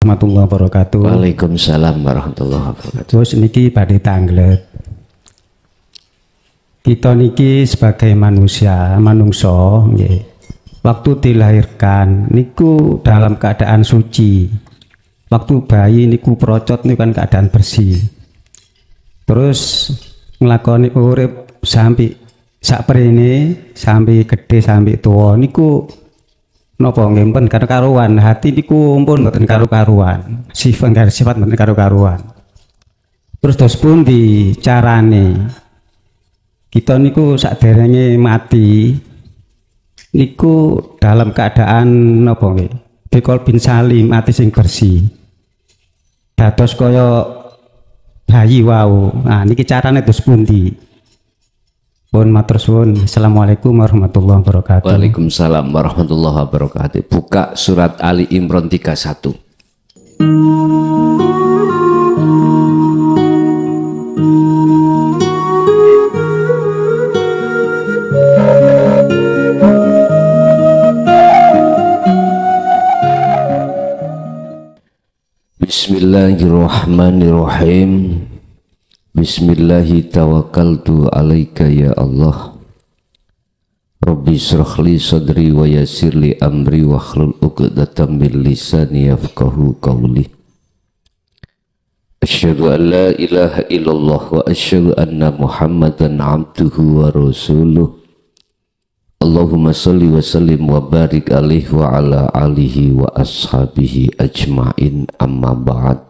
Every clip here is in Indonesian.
warahmatullahi wabarakatuh. Waalaikumsalam warahmatullahi wabarakatuh. Terus niki badhe tanglet. Kita niki sebagai manungso nggih. Waktu dilahirkan niku dalam keadaan suci. Waktu bayi niku procot niku kan keadaan bersih. Terus nglakoni urip sampai saprene, sampai gede sampai tua niku napa nggih pun karuan, hati niku pun mboten karuan. Sifat mboten karuan. Terus pundi carane kita niku sakderenge mati niku dalam keadaan napa nggih? Bikol bin salim, ati sing bersih. Dados kaya bayi wau. Nah niki carane terus pundi? Pun matur suwun. Assalamualaikum warahmatullahi wabarakatuh. Waalaikumsalam warahmatullahi wabarakatuh. Buka surat Ali Imran 31. Bismillahirrahmanirrahim. Bismillahi tawakkaltu alaika ya Allah. Rabbi shrah li sadri wa yassir li amri wa hlul 'uqdatam min lisani yafqahu qawli. Asyhadu an la ilaha illallah wa asyhadu anna Muhammadan 'abduhu wa rasuluh. Allahumma salli wa sallim wa barik alaihi wa ala alihi wa ashabihi ajma'in, amma ba'd.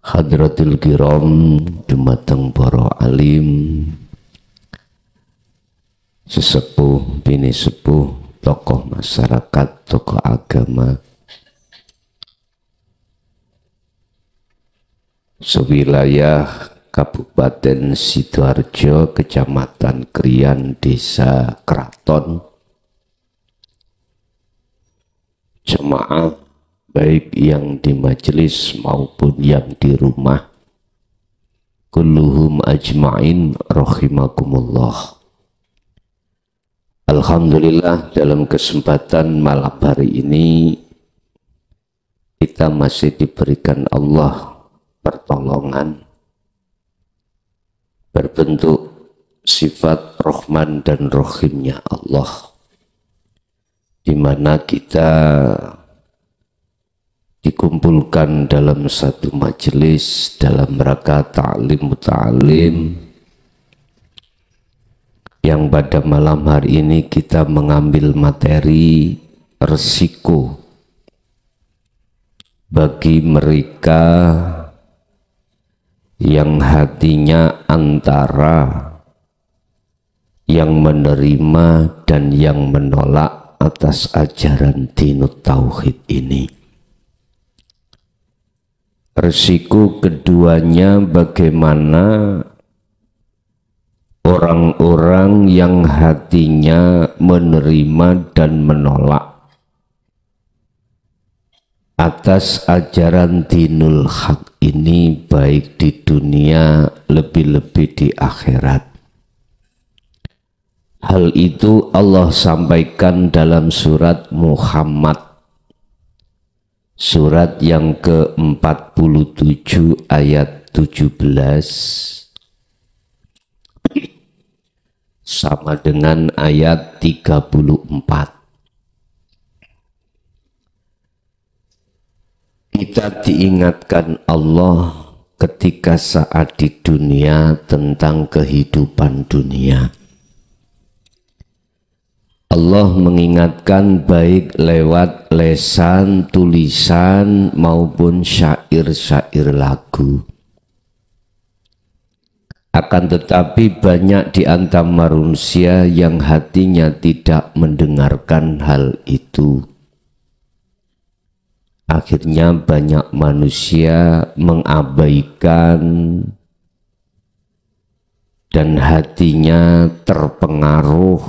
Hadratul kiram dumateng para alim, sesepuh, bini sepuh, tokoh masyarakat, tokoh agama sewilayah Kabupaten Sidoarjo, Kecamatan Krian, Desa Kraton, jemaah baik yang di majelis maupun yang di rumah, kulluhum ajma'in rahimakumullah. Alhamdulillah, dalam kesempatan malam hari ini kita masih diberikan Allah pertolongan berbentuk sifat Rahman dan Rahimnya Allah, di mana kita dikumpulkan dalam satu majelis dalam rangka ta'lim muta'alim, yang pada malam hari ini kita mengambil materi resiko bagi mereka yang hatinya antara yang menerima dan yang menolak atas ajaran dinut tauhid ini. Resiko keduanya bagaimana orang-orang yang hatinya menerima dan menolak atas ajaran dinul haq ini, baik di dunia lebih-lebih di akhirat. Hal itu Allah sampaikan dalam surat Muhammad, surat yang ke-47 ayat 17 sama dengan ayat 34. Kita diingatkan Allah ketika saat di dunia tentang kehidupan dunia. Allah mengingatkan baik lewat lesan, tulisan maupun syair-syair lagu. Akan tetapi banyak di antara manusia yang hatinya tidak mendengarkan hal itu. Akhirnya banyak manusia mengabaikan dan hatinya terpengaruh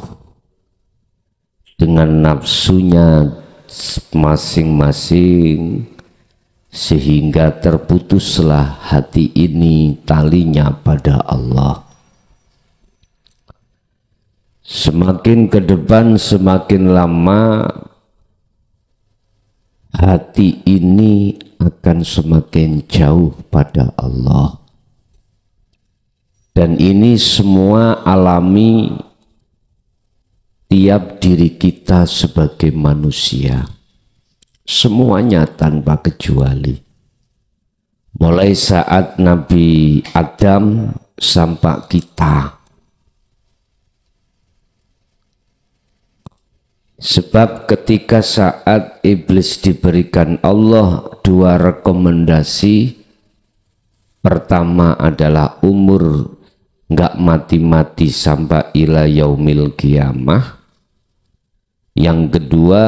dengan nafsunya masing-masing, sehingga terputuslah hati ini talinya pada Allah. Semakin ke depan, semakin lama hati ini akan semakin jauh pada Allah. Dan ini semua alami tiap diri kita sebagai manusia. Semuanya tanpa kecuali. Mulai saat Nabi Adam sampai kita. Sebab ketika saat iblis diberikan Allah dua rekomendasi. Pertama adalah umur nggak mati-mati sampai ila yaumil qiyamah. Yang kedua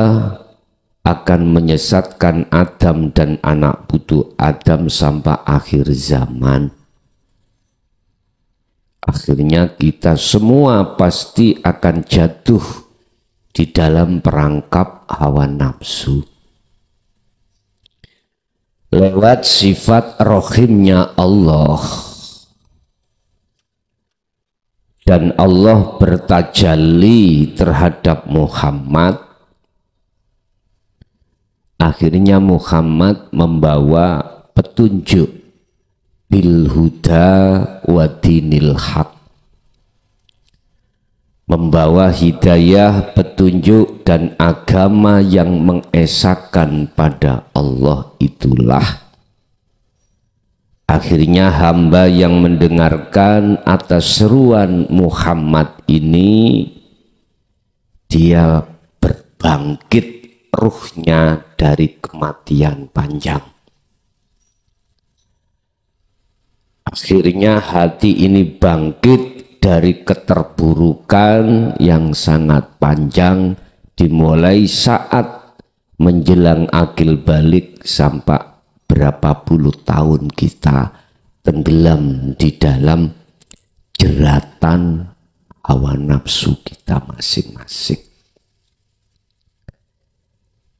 akan menyesatkan Adam dan anak putu Adam sampai akhir zaman. Akhirnya kita semua pasti akan jatuh di dalam perangkap hawa nafsu. Lewat sifat rohimnya Allah. Dan Allah bertajalli terhadap Muhammad. Akhirnya Muhammad membawa petunjuk bil huda wa dinil haq. Membawa hidayah, petunjuk dan agama yang mengesahkan pada Allah itulah. Akhirnya hamba yang mendengarkan atas seruan Muhammad ini, dia berbangkit ruhnya dari kematian panjang. Akhirnya hati ini bangkit dari keterburukan yang sangat panjang, dimulai saat menjelang akil balik sampai berapa puluh tahun kita tenggelam di dalam jeratan hawa nafsu kita masing-masing.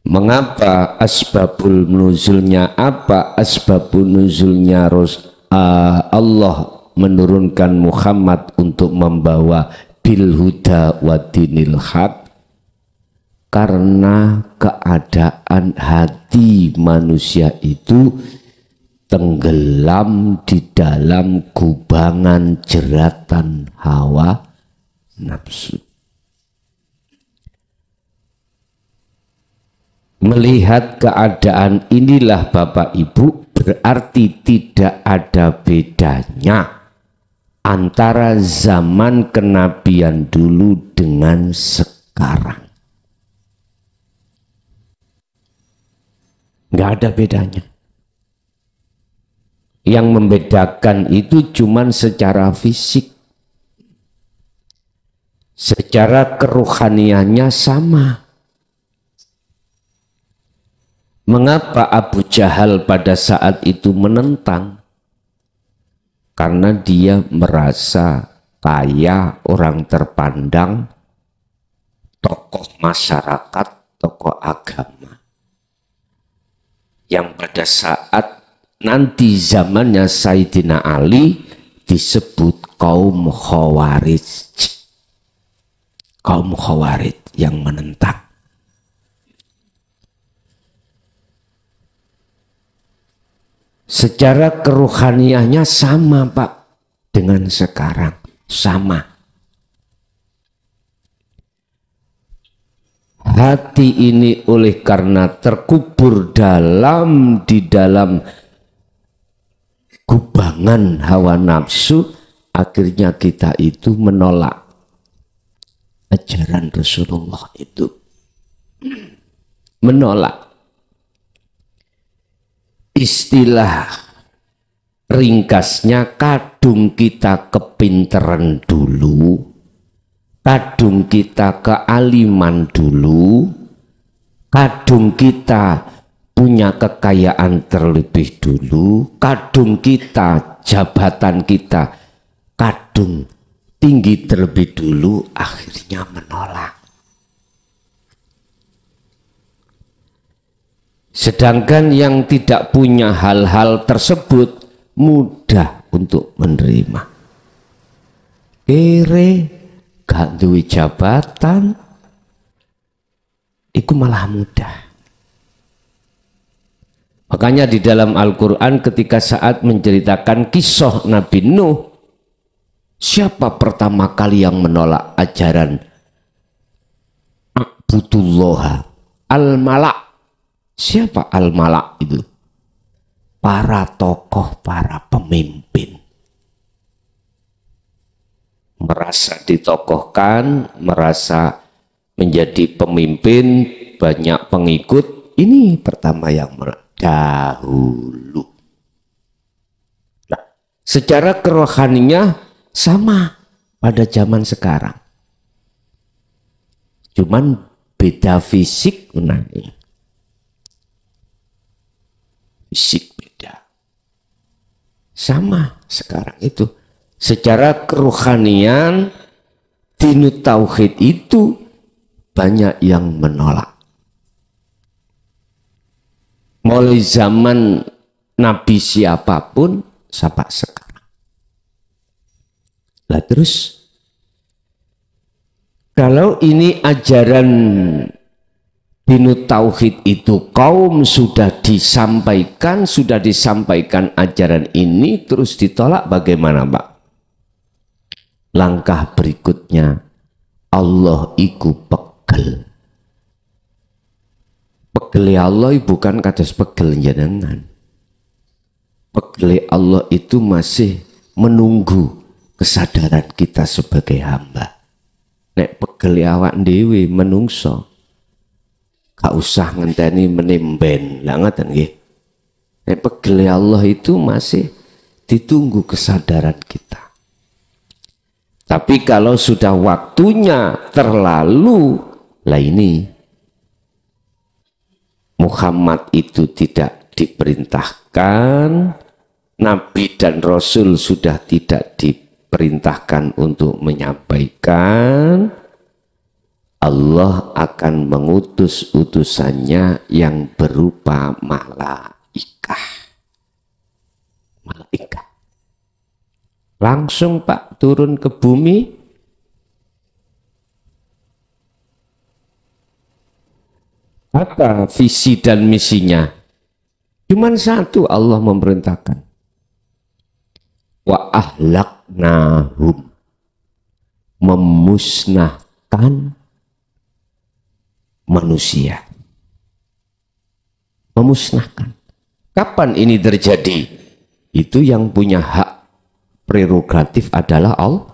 Mengapa asbabul nuzulnya apa? Asbabul nuzulnya Allah menurunkan Muhammad untuk membawa bil huda wa dinil haq. Karena keadaan hati manusia itu tenggelam di dalam kubangan jeratan hawa nafsu. Melihat keadaan inilah Bapak Ibu, berarti tidak ada bedanya antara zaman kenabian dulu dengan sekarang. Nggak ada bedanya. Yang membedakan itu cuman secara fisik. Secara kerohaniannya sama. Mengapa Abu Jahal pada saat itu menentang? Karena dia merasa kaya, orang terpandang, tokoh masyarakat, tokoh agama. Yang pada saat nanti zamannya Sayyidina Ali disebut kaum Khawarij. Kaum Khawarij yang menentang. Secara kerohaniannya sama Pak dengan sekarang, sama. Hati ini oleh karena terkubur di dalam kubangan hawa nafsu, akhirnya kita itu menolak ajaran Rasulullah itu. Menolak. Istilah ringkasnya, kadung kita kepinteran dulu, kadung kita kealiman dulu, kadung kita punya kekayaan terlebih dulu, kadung kita jabatan kita kadung tinggi terlebih dulu, akhirnya menolak. Sedangkan yang tidak punya hal-hal tersebut mudah untuk menerima. Kere, gak duwe jabatan, itu malah mudah. Makanya di dalam Al-Quran ketika saat menceritakan kisah Nabi Nuh, siapa pertama kali yang menolak ajaran Abdullah Al-Malak? Siapa Al-Malak itu? Para tokoh, para pemimpin. Merasa ditokohkan, merasa menjadi pemimpin, banyak pengikut. Ini pertama yang dahulu. Nah, secara kerohaninya sama pada zaman sekarang. Cuman beda fisik, fisik beda. Sama sekarang itu. Secara kerohanian, dinut tauhid itu banyak yang menolak. Mulai zaman Nabi siapapun sampai sekarang. Lah terus, kalau ini ajaran dinut tauhid itu kaum sudah disampaikan ajaran ini terus ditolak, bagaimana Pak? Langkah berikutnya, Allah iku pegel. Pegel Allah bukan kados pegel jenengan. Pegel Allah itu masih menunggu kesadaran kita sebagai hamba. Nek pegel awak dhewe menungso, gak usah ngenteni menimben. Lah ngoten nggih. Nek pegel Allah itu masih ditunggu kesadaran kita. Tapi kalau sudah waktunya terlalu, lah ini Muhammad itu tidak diperintahkan, Nabi dan Rasul sudah tidak diperintahkan untuk menyampaikan, Allah akan mengutus utusannya yang berupa malaikat. Langsung Pak turun ke bumi. Apa visi dan misinya? Cuman satu, Allah memerintahkan. Wa ahlaknahum, memusnahkan manusia. Memusnahkan. Kapan ini terjadi? Itu yang punya hak prerogatif adalah Allah.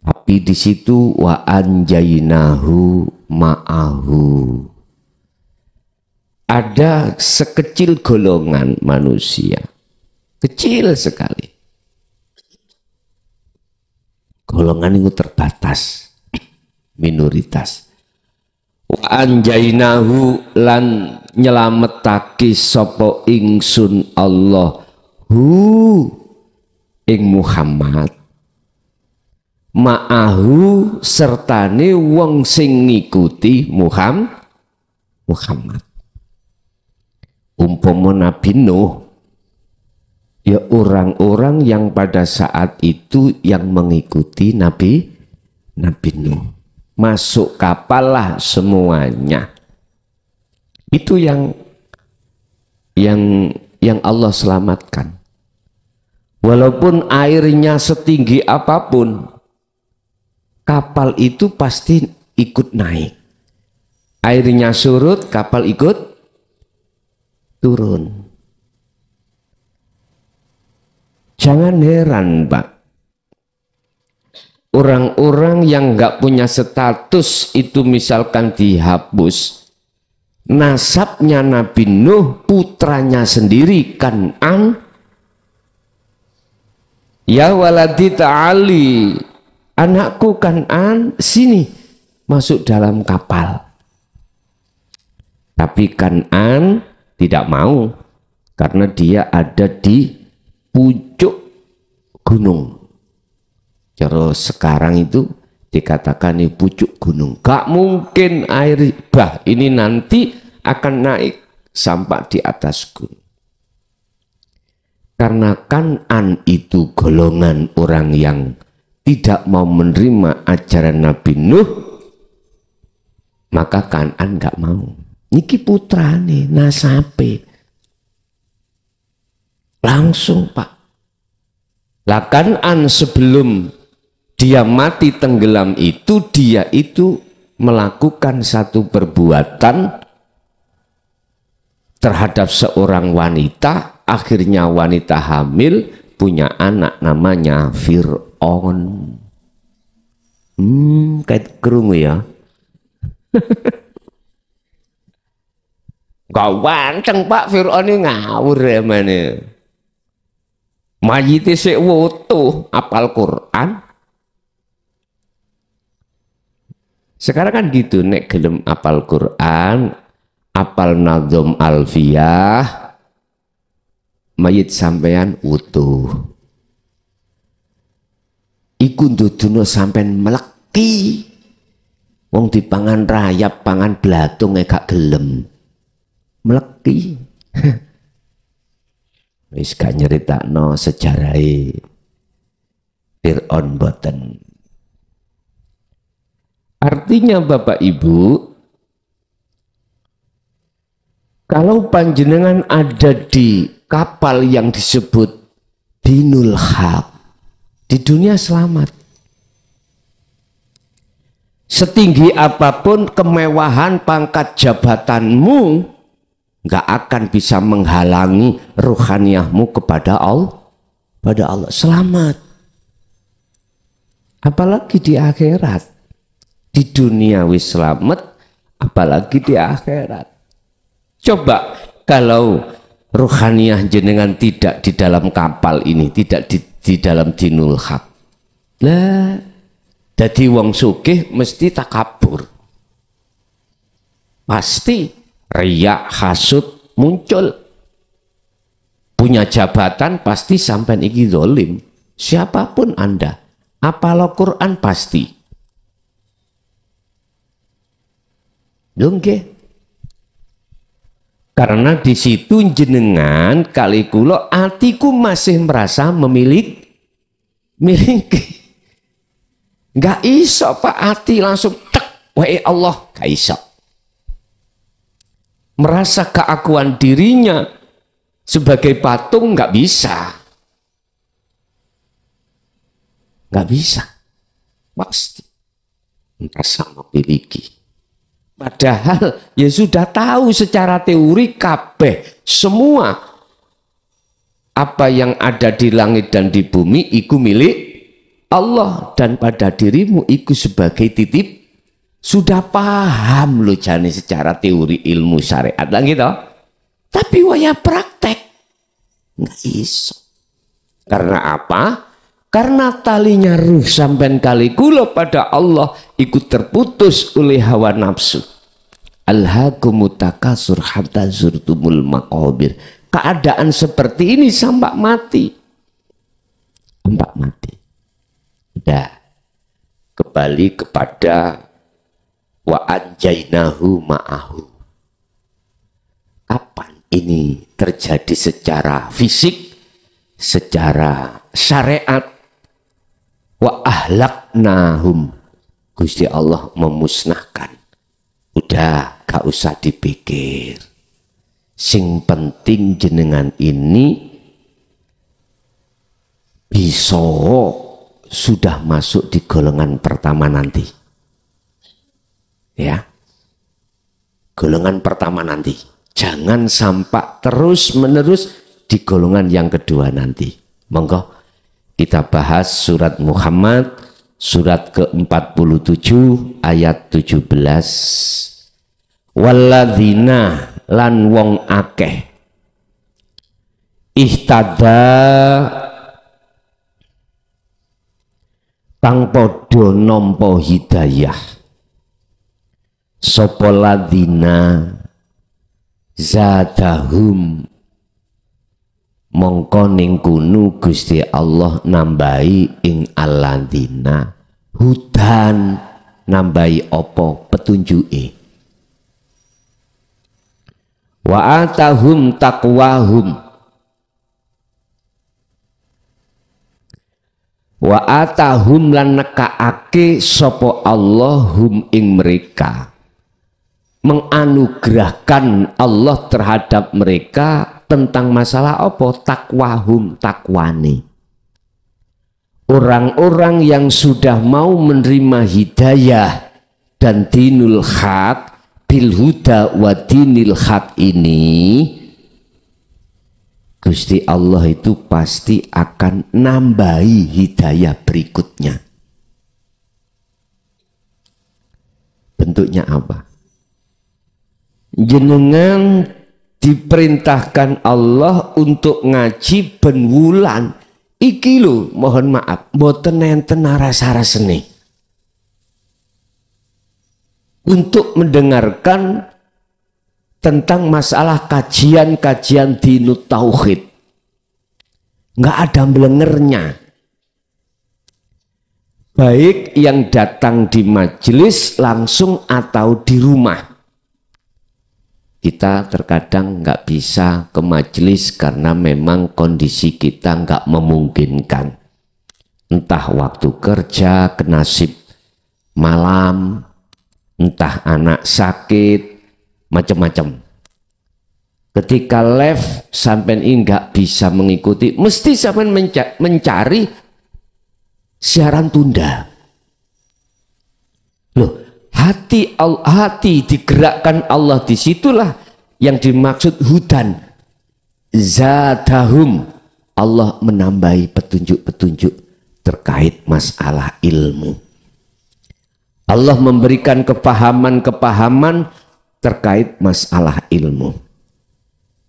Tapi di situ wa anjainahu ma'ahu. Ada sekecil golongan manusia, kecil sekali. Golongan itu terbatas, minoritas. Wa anjainahu lan nyelametake sapa ingsun Allah ing Muhammad ma'ahu sertane wong sing ngikuti Muhammad. Umpama Nabi Nuh, ya orang-orang yang pada saat itu yang mengikuti Nabi Nuh, masuk kapal lah semuanya. Itu yang Allah selamatkan. Walaupun airnya setinggi apapun, kapal itu pasti ikut naik. Airnya surut, kapal ikut turun. Jangan heran, Pak. Orang-orang yang nggak punya status itu misalkan dihapus. Nasabnya Nabi Nuh, putranya sendiri Kan'an. Ya waladi ta'ali, anakku Kan'an, sini masuk dalam kapal. Tapi Kan'an tidak mau karena dia ada di pucuk gunung. Terus sekarang itu dikatakan ini pucuk gunung. Gak mungkin air bah ini nanti akan naik sampai di atas gunung. Karena Kan'an itu golongan orang yang tidak mau menerima ajaran Nabi Nuh, maka Kan'an gak mau. niki putrane nasabe. Langsung Pak. Lah kan sebelum dia mati tenggelam itu, dia itu melakukan satu perbuatan terhadap seorang wanita, akhirnya wanita hamil punya anak namanya Fir'aun. Kayak kerungu ya. Gak wanceng Pak, Fir'aun ini ngawur ya mana. Mayite sik wutuh apal Quran. Sekarang kan gitu, nek gelem apal Quran, apal Nazm Alfiyah, mayit sampean utuh. Iku ndudono sampean meleki. Wong dipangan rayap, pangan blatung gak gelem. Meleki. Wis gak nyeritakno sejarahe Fir'aun boten. Artinya Bapak Ibu, kalau panjenengan ada di kapal yang disebut Dinul Haq, di dunia selamat. Setinggi apapun kemewahan pangkat jabatanmu, nggak akan bisa menghalangi ruhaniyahmu kepada Allah. Pada Allah selamat. Apalagi di akhirat. Di dunia wis selamat, apalagi di akhirat. Coba kalau ruhaniyah jenengan tidak di dalam kapal ini, tidak di dalam Dinul Haq. Lah, jadi wong sugih mesti takabur. Pasti riya, hasud muncul. Punya jabatan pasti sampai iki zalim. Siapapun Anda, apal Quran pasti. Nggih. Karena di situ jenengan kali kula atiku masih merasa miliki. Nggak iso Pak, ati langsung tek wae Allah, nggak iso. Merasa keakuan dirinya sebagai patung nggak bisa. Nggak bisa. Pasti merasa memiliki. Padahal ya sudah tahu secara teori kabeh semua apa yang ada di langit dan di bumi iku milik Allah, dan pada dirimu iku sebagai titip. Sudah paham lo jane secara teori ilmu syariat lah gitu. Tapi waya praktek nggak iso. Karena apa? Karena talinya ruh sampai kali kula pada Allah ikut terputus oleh hawa nafsu. Alhaakumut takasur hatta zurtumul maqabir. Keadaan seperti ini sampai mati. Sampai mati. Udah kembali kepada wa anjainahu ma'ahu. Kapan ini terjadi secara fisik, secara syariat? Wa ahlaknahum, Gusti Allah memusnahkan. Udah gak usah dipikir. Sing penting jenengan ini bisa sudah masuk di golongan pertama nanti. Ya. Golongan pertama nanti. Jangan sampai terus menerus di golongan yang kedua nanti. Monggo kita bahas surat Muhammad, surat ke-47 ayat 17. Walladzina lan wong akeh ihtada kang padha nampa hidayah sapa ladzina zadahum mongko ning kunu Gusti Allah nambahi ing alladzina hudan, nambahi apa petunjuke, wa atahum taqwahum, wa atahum lan nekaake sapa Allah hum ing mereka menganugerahkan Allah terhadap mereka tentang masalah apa? Takwahum, takwane. Orang-orang yang sudah mau menerima hidayah dan dinul haq bil huda wa dinil haq ini, Gusti Allah itu pasti akan nambahi hidayah berikutnya. Bentuknya apa? Jenengan diperintahkan Allah untuk ngaji ben wulan. Iki lho, mohon maaf, mboten enten narasarasene. Untuk mendengarkan tentang masalah kajian-kajian dinut tauhid. Nggak ada belengernya. Baik yang datang di majelis langsung atau di rumah. Kita terkadang nggak bisa ke majelis karena memang kondisi kita nggak memungkinkan. Entah waktu kerja, kenasib malam, entah anak sakit, macam-macam. Ketika live sampai nggak bisa mengikuti, mesti sampai mencari siaran tunda. Loh, hati digerakkan Allah, disitulah yang dimaksud hudan. Zadahum, Allah menambahi petunjuk-petunjuk terkait masalah ilmu. Allah memberikan kepahaman-kepahaman terkait masalah ilmu.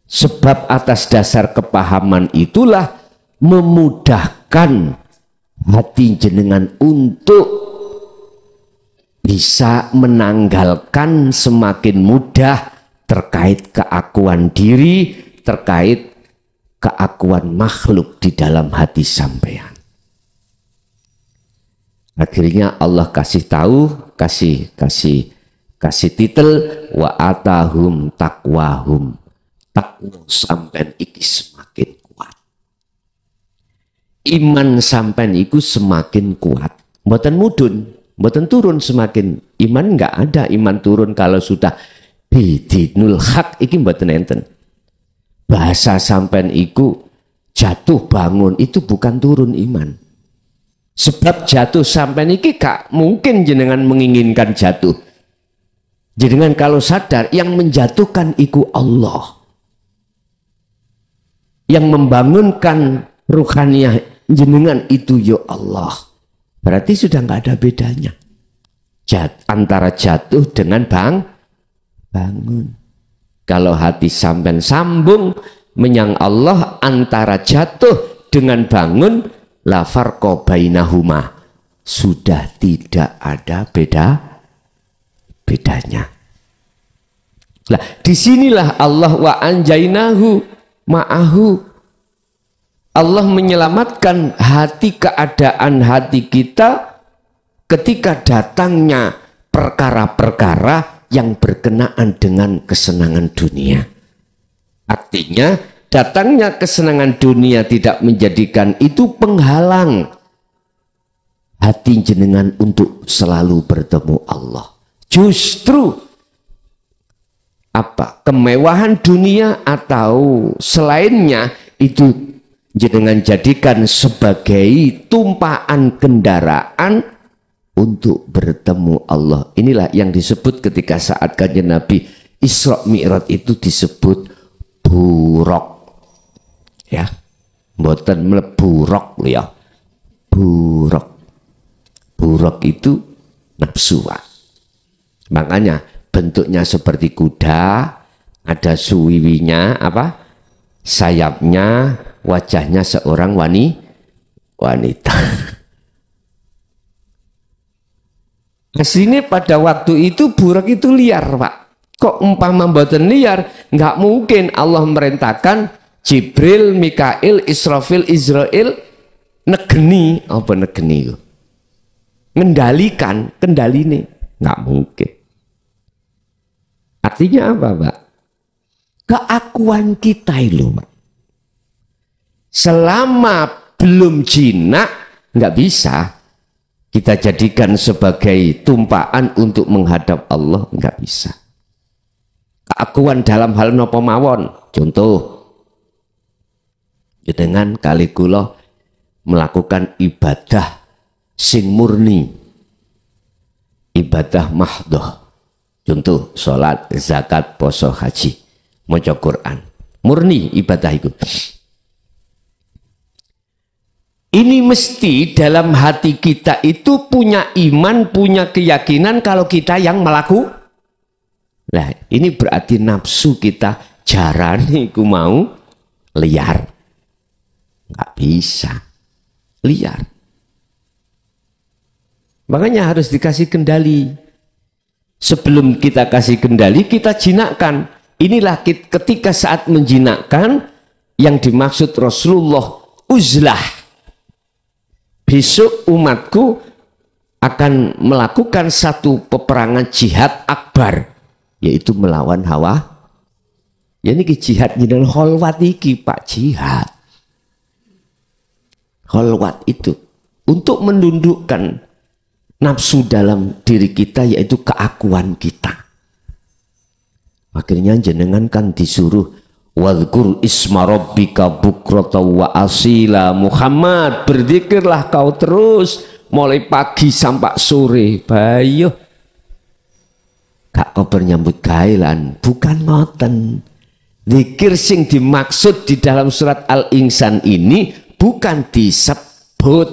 Sebab atas dasar kepahaman itulah memudahkan hati jenengan untuk bisa menanggalkan semakin mudah terkait keakuan diri, terkait keakuan makhluk di dalam hati sampean. Akhirnya Allah kasih tahu, kasih titel wa atahum takwahum. Takwa sampean iki semakin kuat. Iman sampean iku semakin kuat. Mboten mudun, mboten turun semakin. Iman enggak ada iman turun kalau sudah bidinul haq iki mboten enten. Bahasa sampean iku jatuh bangun itu bukan turun iman. Sebab jatuh sampean iki gak mungkin jenengan menginginkan jatuh. Jenengan kalau sadar yang menjatuhkan iku Allah. Yang membangunkan ruhaniyah jenengan itu ya Allah. Berarti sudah nggak ada bedanya antara jatuh dengan bangun. Kalau hati sampean sambung menyang Allah, antara jatuh dengan bangun, la farqa bainahuma, sudah tidak ada bedanya. Lah disinilah Allah wa anjainahu ma'ahu, Allah menyelamatkan keadaan hati kita ketika datangnya perkara-perkara yang berkenaan dengan kesenangan dunia. Artinya datangnya kesenangan dunia tidak menjadikan itu penghalang hati jenengan untuk selalu bertemu Allah. Justru kemewahan dunia atau selainnya itu jenengan jadikan sebagai tumpaan kendaraan untuk bertemu Allah. Inilah yang disebut ketika saat Kanjeng Nabi Isra Mi'raj itu disebut buraq. Ya. Mboten mleburok ya. Buraq. Buraq itu nafsuan. Makanya bentuknya seperti kuda, ada suwiwinya, sayapnya, wajahnya seorang wanita. Aslinya pada waktu itu buraq itu liar, Pak. Kok umpama mboten liar, nggak mungkin Allah merintahkan Jibril, Mikail, Israfil, Israel negeni, apa negeni itu? Mengendalikan, kendaline, nggak mungkin. Artinya apa, Pak? Keakuan kita itu, Pak. Selama belum jinak, nggak bisa kita jadikan sebagai tumpaan untuk menghadap Allah, nggak bisa. keakuan dalam hal napa mawon. Contoh, jenengan kali kula melakukan ibadah sing murni, ibadah mahdhah. Contoh, salat, zakat, poso, haji, maca Quran. Murni ibadah itu. Ini mesti dalam hati kita itu punya iman, punya keyakinan kalau kita yang melakukan. Nah, ini berarti nafsu kita jarane ku mau liar. Nggak bisa. Liar. Makanya harus dikasih kendali. Sebelum kita kasih kendali, kita jinakkan. Inilah ketika saat menjinakkan yang dimaksud Rasulullah uzlah. Besok umatku akan melakukan satu peperangan jihad akbar, yaitu melawan hawa. Ya ini jihad jenengan kholwat iki Pak, jihad. Kholwat itu untuk menundukkan nafsu dalam diri kita, yaitu keakuan kita. Akhirnya jenengan kan disuruh wadhkur isma rabbika bukrata wa asila. Muhammad, berzikirlah kau terus mulai pagi sampai sore. Bayo gak kau bernyambut gailan, bukan ngoten. Zikir sing dimaksud di dalam surat Al-Insan ini bukan disebut.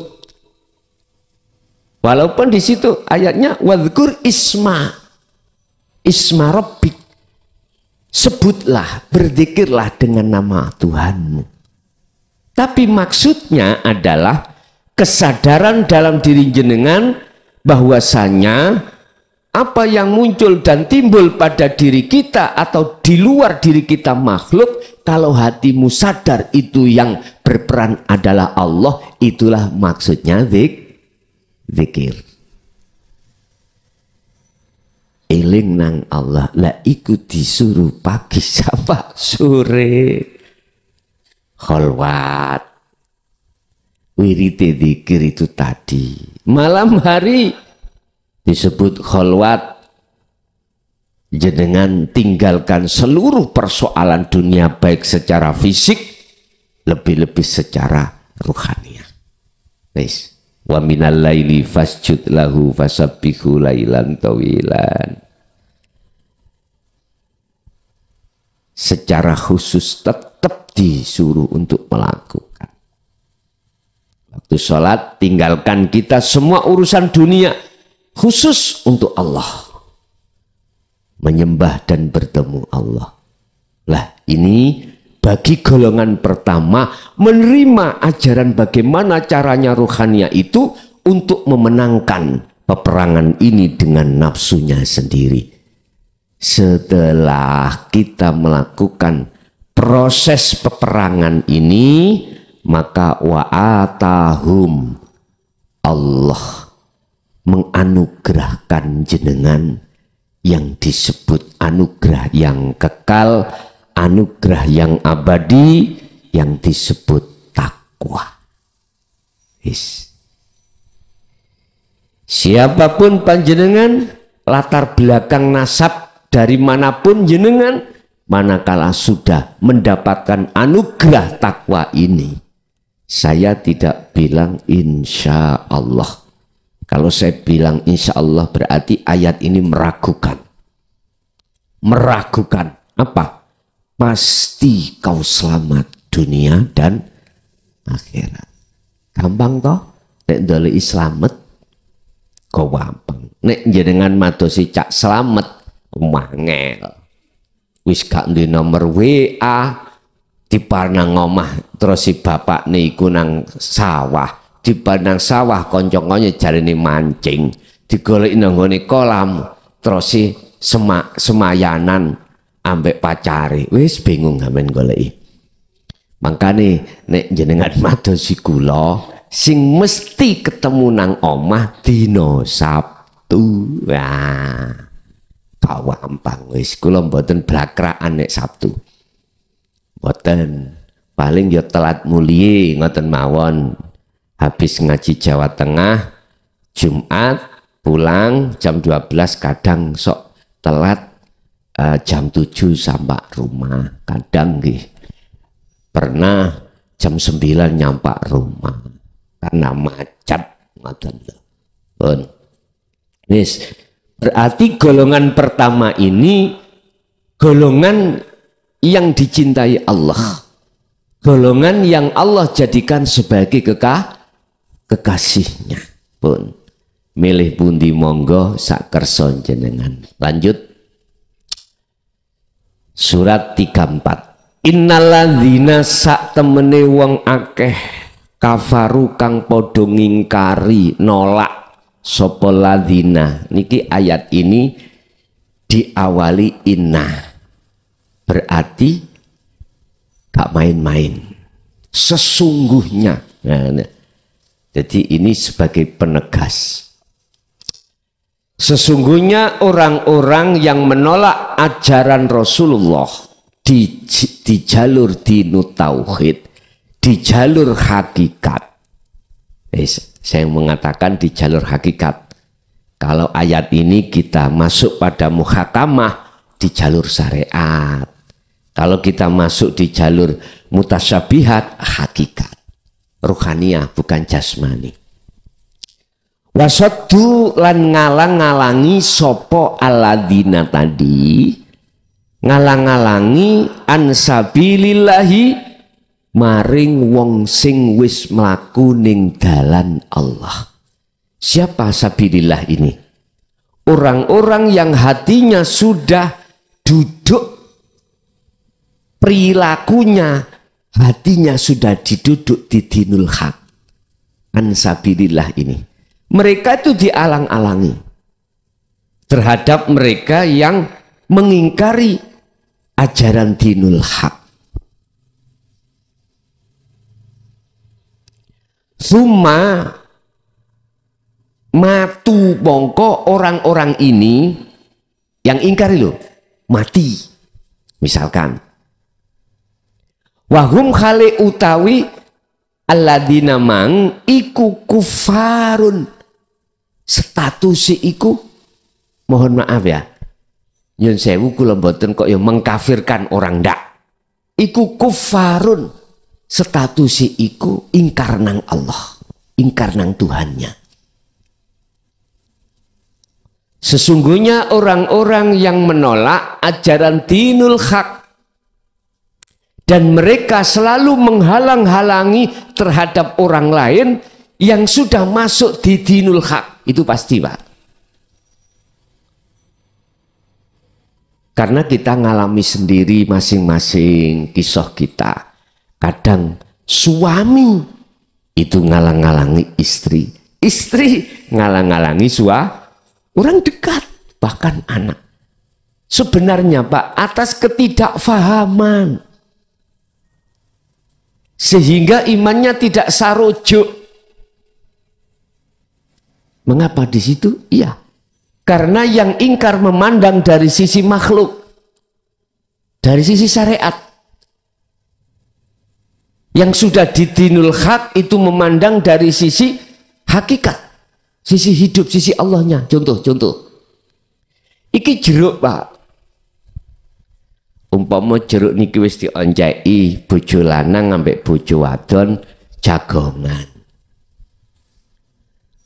Walaupun di situ ayatnya wadhkur isma rabbik. Sebutlah, berzikirlah dengan nama Tuhanmu. Tapi maksudnya adalah kesadaran dalam diri jenengan bahwasanya apa yang muncul dan timbul pada diri kita atau di luar diri kita makhluk, kalau hatimu sadar itu yang berperan adalah Allah, itulah maksudnya zikir. Eling nang Allah, lah ikut disuruh pagi sampai sore. Kholwat. Wirite zikir itu tadi. Malam hari disebut kholwat. Jenengan tinggalkan seluruh persoalan dunia baik secara fisik, lebih-lebih secara ruhaniah. Guys, wa minal laili fasjud lahu fasabbihu lailan tawilan. Secara khusus tetap disuruh untuk melakukan. Waktu sholat tinggalkan kita semua urusan dunia, khusus untuk Allah. Menyembah dan bertemu Allah. Lah ini bagi golongan pertama menerima ajaran bagaimana caranya ruhaniah itu untuk memenangkan peperangan ini dengan nafsunya sendiri. Setelah kita melakukan proses peperangan ini, maka wa'atahum, Allah menganugerahkan jenengan yang disebut anugerah yang kekal, anugerah yang abadi, yang disebut takwa. Siapapun panjenengan, latar belakang nasab dari manapun jenengan, manakala sudah mendapatkan anugerah takwa ini, saya tidak bilang insya Allah. Kalau saya bilang insya Allah berarti ayat ini meragukan. Meragukan apa? Pasti kau selamat dunia dan akhirat. Gampang toh? Nek ndoleki slamet kau gampang. Nek jenengan madosi cak selamat mangel. Wis gak ndek nomor WA, diparnang omah terus si bapak niku nang sawah. Di padang sawah konco-konco jarine mancing, digoleki nang nggone kolam, terus si semayanan ambek pacare. Wis bingung gamen goleki. Makane nek jenengan madosi kula sing mesti ketemu nang omah dina Sabtu. Wah, gampang wis, kula mboten blakraan nek Sabtu. Mboten. Paling ya telat mulie ngoten mawon. Habis ngaji Jawa Tengah, Jumat pulang jam 12, kadang sok telat jam 7 sampai rumah, kadang pernah jam 9 nyampe rumah karena macet. Berarti golongan pertama ini golongan yang dicintai Allah, golongan yang Allah jadikan sebagai kekasihnya. Pun milih pundi monggo sak kersa jenengan. Lanjut surat 34. Innalladzina sak temene wong akeh kafaru kang padha ngingkari nolak sapa ladzina. Niki ayat ini diawali inna, berarti gak main-main, sesungguhnya. Nah, jadi ini sebagai penegas. Sesungguhnya orang-orang yang menolak ajaran Rasulullah di jalur dinut tauhid, di jalur hakikat. Saya mengatakan di jalur hakikat. Kalau ayat ini kita masuk pada muhakamah, di jalur syariat. Kalau kita masuk di jalur mutasyabihat, hakikat. Ruhaniyah, bukan jasmani. Wasaddu lan ngalang-ngalangi sopo alladzina tadi, ngalang-ngalangi ansabilillahi maring wong sing wis mlaku ning dalan Allah. Siapa sabilillah ini? Orang-orang yang hatinya sudah duduk, perilakunya, hatinya sudah diduduk di dinul haq. Ansabilillah ini. Mereka itu dialang-alangi terhadap mereka yang mengingkari ajaran dinul haq. Summa matu bongko orang-orang ini yang ingkari loh, mati. Misalkan wahum khali utawi alladzina mang iku kufarun, status iku, mohon maaf ya, nyun sewu kula mboten kok ya mengkafirkan orang ndak. Iku kufarun, status iku ingkar nang Allah, ingkar nang Tuhannya. Sesungguhnya orang-orang yang menolak ajaran dinul haq dan mereka selalu menghalang-halangi terhadap orang lain yang sudah masuk di dinul haq, itu pasti Pak. Karena kita ngalami sendiri masing-masing kisah kita. Kadang suami itu ngalang-ngalangi istri, istri ngalang-ngalangi orang dekat, bahkan anak. Sebenarnya Pak, atas ketidakfahaman, sehingga imannya tidak sarojo. Mengapa di situ? Iya, karena yang ingkar memandang dari sisi makhluk, dari sisi syariat. Yang sudah di dinul haq itu memandang dari sisi hakikat, sisi hidup, sisi Allahnya. Contoh. Iki jeruk Pak. Umpama jeruk niki wis dionceki bojo lanang ambek bojo wadon jagongan.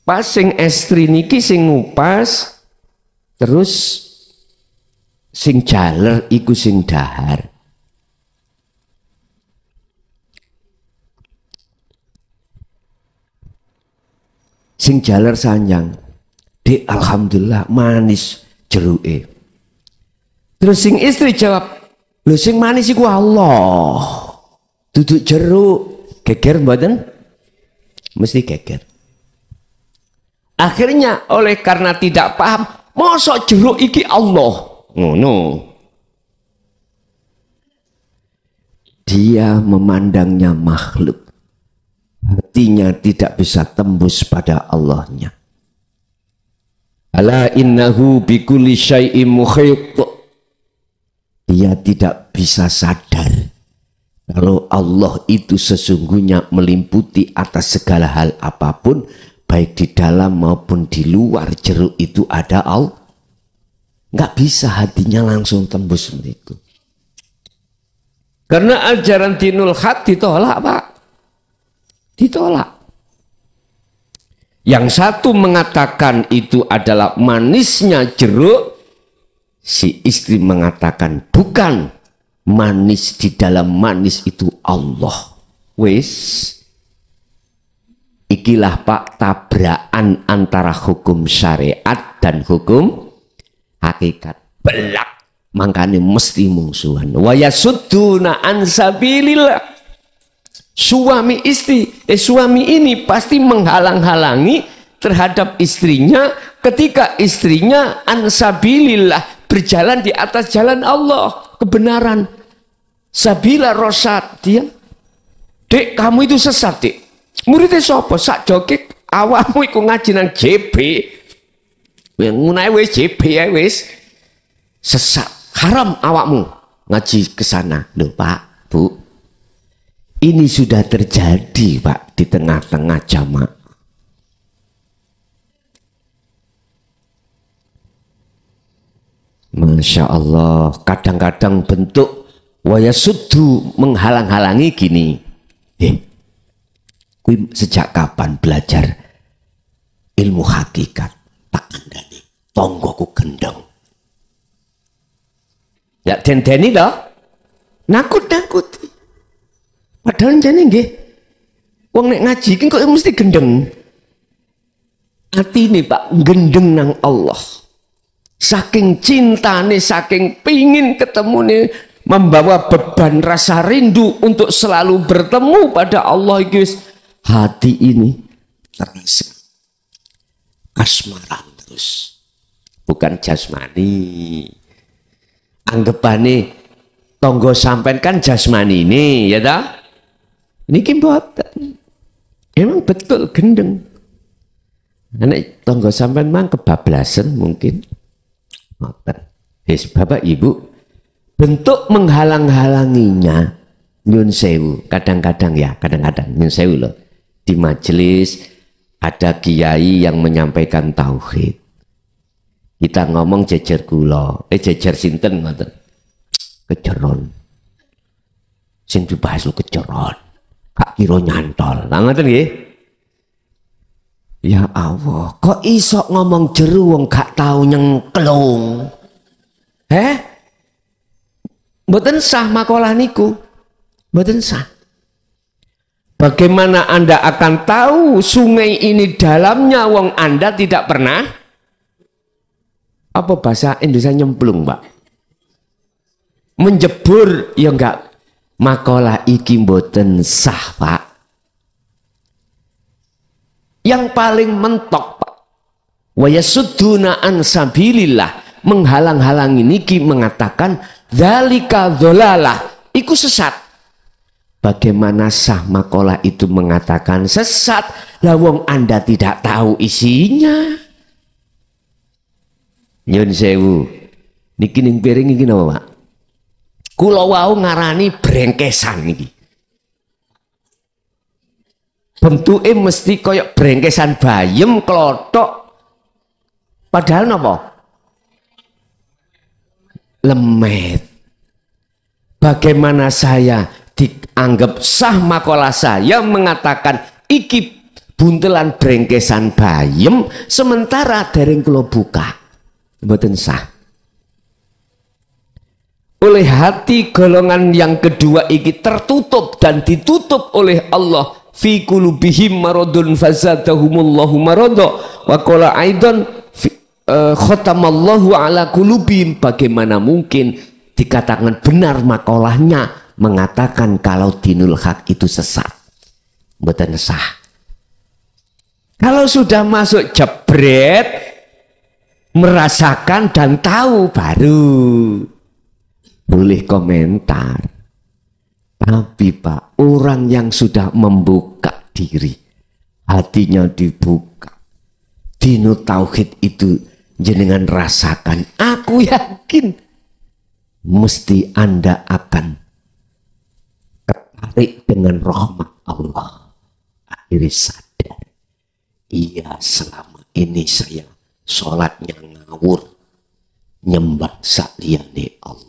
Pas sing estri niki sing ngupas, terus sing jaler iku sing dahar. Sing jaler sanjang, Dek alhamdulillah manis jeruke. Terus sing istri jawab, lho sing manis iku Allah, duduk jeruk. Geger mboten? Mesti geger. Akhirnya oleh karena tidak paham, mosok jeruk iki Allah. Ngono. Dia memandangnya makhluk. Hatinya tidak bisa tembus pada Allahnya. Ala innahu bikulli syai'in muhit. Dia tidak bisa sadar kalau Allah itu sesungguhnya meliputi atas segala hal apapun, baik di dalam maupun di luar jeruk itu ada Allah. Nggak bisa hatinya langsung tembus itu. Karena ajaran dinul haq ditolak, Pak. Ditolak. Yang satu mengatakan itu adalah manisnya jeruk, si istri mengatakan bukan, manis di dalam manis itu Allah. Wis, ikilah Pak tabrakan antara hukum syariat dan hukum hakikat. Belak, makanya mesti mungsuhan. Wa yasudduna an sabilillah. Suami istri, suami ini pasti menghalang-halangi terhadap istrinya ketika istrinya an sabilillah, berjalan di atas jalan Allah, kebenaran. Sabila rosad, dia, Dek, kamu itu sesat, Dek. Muridnya sapa? Sak joke awakmu iku ngaji nang JB. Yang ngunae wis JB ya wis. Sesat, haram awakmu ngaji ke sana. Loh, Pak, Bu. Ini sudah terjadi, Pak, di tengah-tengah jamaah. Masya Allah, kadang-kadang bentuk wayasuddu menghalang-halangi gini. Kui sejak kapan belajar ilmu hakikat? Tak kandani, tonggoku gendeng. Ya den-deni toh, nakut-nakuti. Padahal jane nggih, wong nek ngaji ki kok mesti gendeng. Atine Pak gendeng nang Allah. Saking cintane, saking pingin ketemu nih, membawa beban rasa rindu untuk selalu bertemu pada Allah, guys. Hati ini terasa kasmaran terus, bukan jasmani. Anggapane tonggo sampean kan jasmani ini, ya ta? Ini mboten. Emang betul gendeng. Nek tonggo sampean mang kebablasan mungkin. Ngoten. Wis Bapak Ibu, bentuk menghalang-halanginya nyun sewu, kadang-kadang ya, kadang-kadang nyun sewu loh. Di majelis ada kiai yang menyampaikan tauhid. Kita ngomong jejer kula, jejer sinten ngoten. Kejeron. Sing dibahas lu kejeron. Kak kira nyantol. Lah ngoten nggih. Ya Allah, kok iso ngomong jeru wong gak tau nyengklung? Mboten sah makalah niku. Mboten sah. Bagaimana Anda akan tahu sungai ini dalamnya wong Anda tidak pernah? Apa bahasa Indonesia nyemplung, Pak? Menjebur ya enggak. Makalah iki mboten sah, Pak. Yang paling mentok, Pak, wa yasudduna an sabilillah, menghalang-halangi niki mengatakan dzalika dzalalah, iku sesat. Bagaimana sah makalah itu mengatakan sesat? Lah wong Anda tidak tahu isinya. Nyun sewu, niki ning piring iki napa, Pak? Kula wau ngarani brengkesan niki. Bentuknya mesti koyok brengkesan bayem klothok. Padahal napa? Lemet. Bagaimana saya dianggap sah makalah saya mengatakan iki buntelan brengkesan bayem sementara dereng kula buka. Mboten sah. Oleh hati golongan yang kedua iki tertutup dan ditutup oleh Allah. Fi qulubihim maradun fazadahumullahu marada wa qala aidan khatamallahu ala qulubihim. Bagaimana mungkin dikatakan benar makalahnya mengatakan kalau dinul haq itu sesat? Mboten sah. Kalau sudah masuk jebret, merasakan dan tahu baru boleh komentar. Tapi Pak, orang yang sudah membuka diri, hatinya dibuka, dinu tauhid itu jenengan rasakan, aku yakin mesti Anda akan tertarik dengan rahmat Allah. Akhirnya sadar, iya selama ini saya sholatnya ngawur, nyembah saliyane Allah.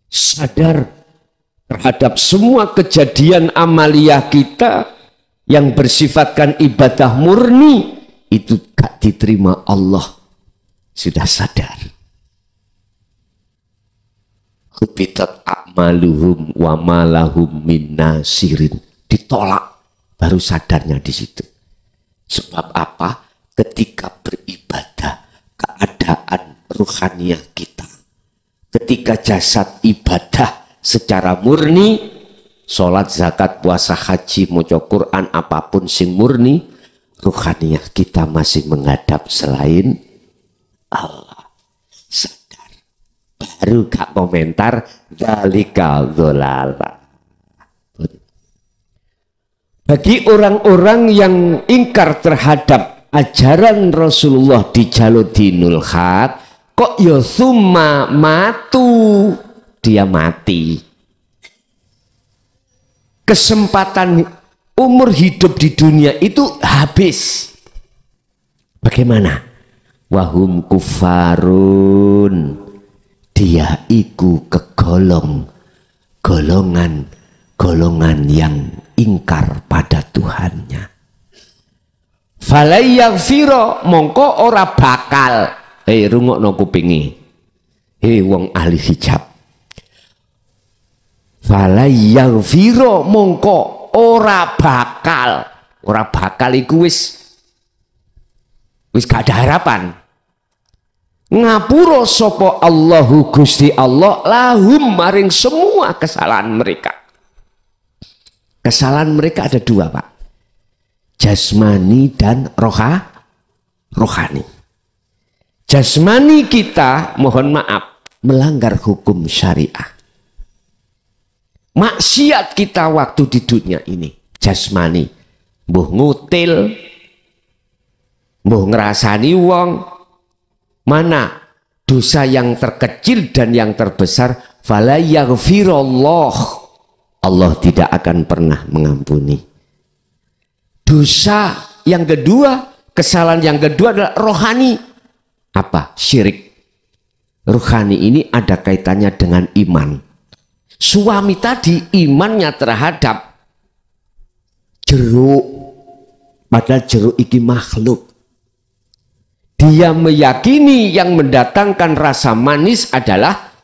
Sadar terhadap semua kejadian amaliyah kita yang bersifatkan ibadah murni itu gak diterima Allah. Sudah sadar. Hubitat a'maluhum wa malahum min nasirin. Ditolak. Baru sadarnya di situ. Sebab apa? Ketika beribadah, keadaan ruhaniyah kita. Ketika jasad ibadah secara murni, sholat, zakat, puasa, haji, maca Quran, apapun sing murni, ruhaniyah kita masih menghadap selain Allah. Sadar. Baru gak komentar dzalika dzalala. Bagi orang-orang yang ingkar terhadap ajaran Rasulullah di jalur dinul haq, kok ya summa matu, dia mati. Kesempatan umur hidup di dunia itu habis. Bagaimana? Wahum kufarun, dia iku kegolongan yang ingkar pada Tuhannya. Falayaghfira, mongko ora bakal. Rungokno kupingi. Wong ahli hijab. Falayaghfira, mongko ora bakal. Ora bakal iku wis gak ada harapan. Ngapura sapa Allahu Gusti Allah lahum maring semua kesalahan mereka. Kesalahan mereka ada dua, Pak. Jasmani dan rohani. Jasmani kita, mohon maaf, melanggar hukum syariah. Maksiat kita waktu di dunia ini, jasmani. Mbuh ngutil, mbuh ngerasani wong. Mana dosa yang terkecil dan yang terbesar? Fala yaghfirullah. Allah tidak akan pernah mengampuni. Dosa yang kedua, kesalahan yang kedua adalah rohani. Apa? Syirik. Rohani ini ada kaitannya dengan iman. Suami tadi imannya terhadap jeruk. Padahal jeruk iki makhluk. Dia meyakini yang mendatangkan rasa manis adalah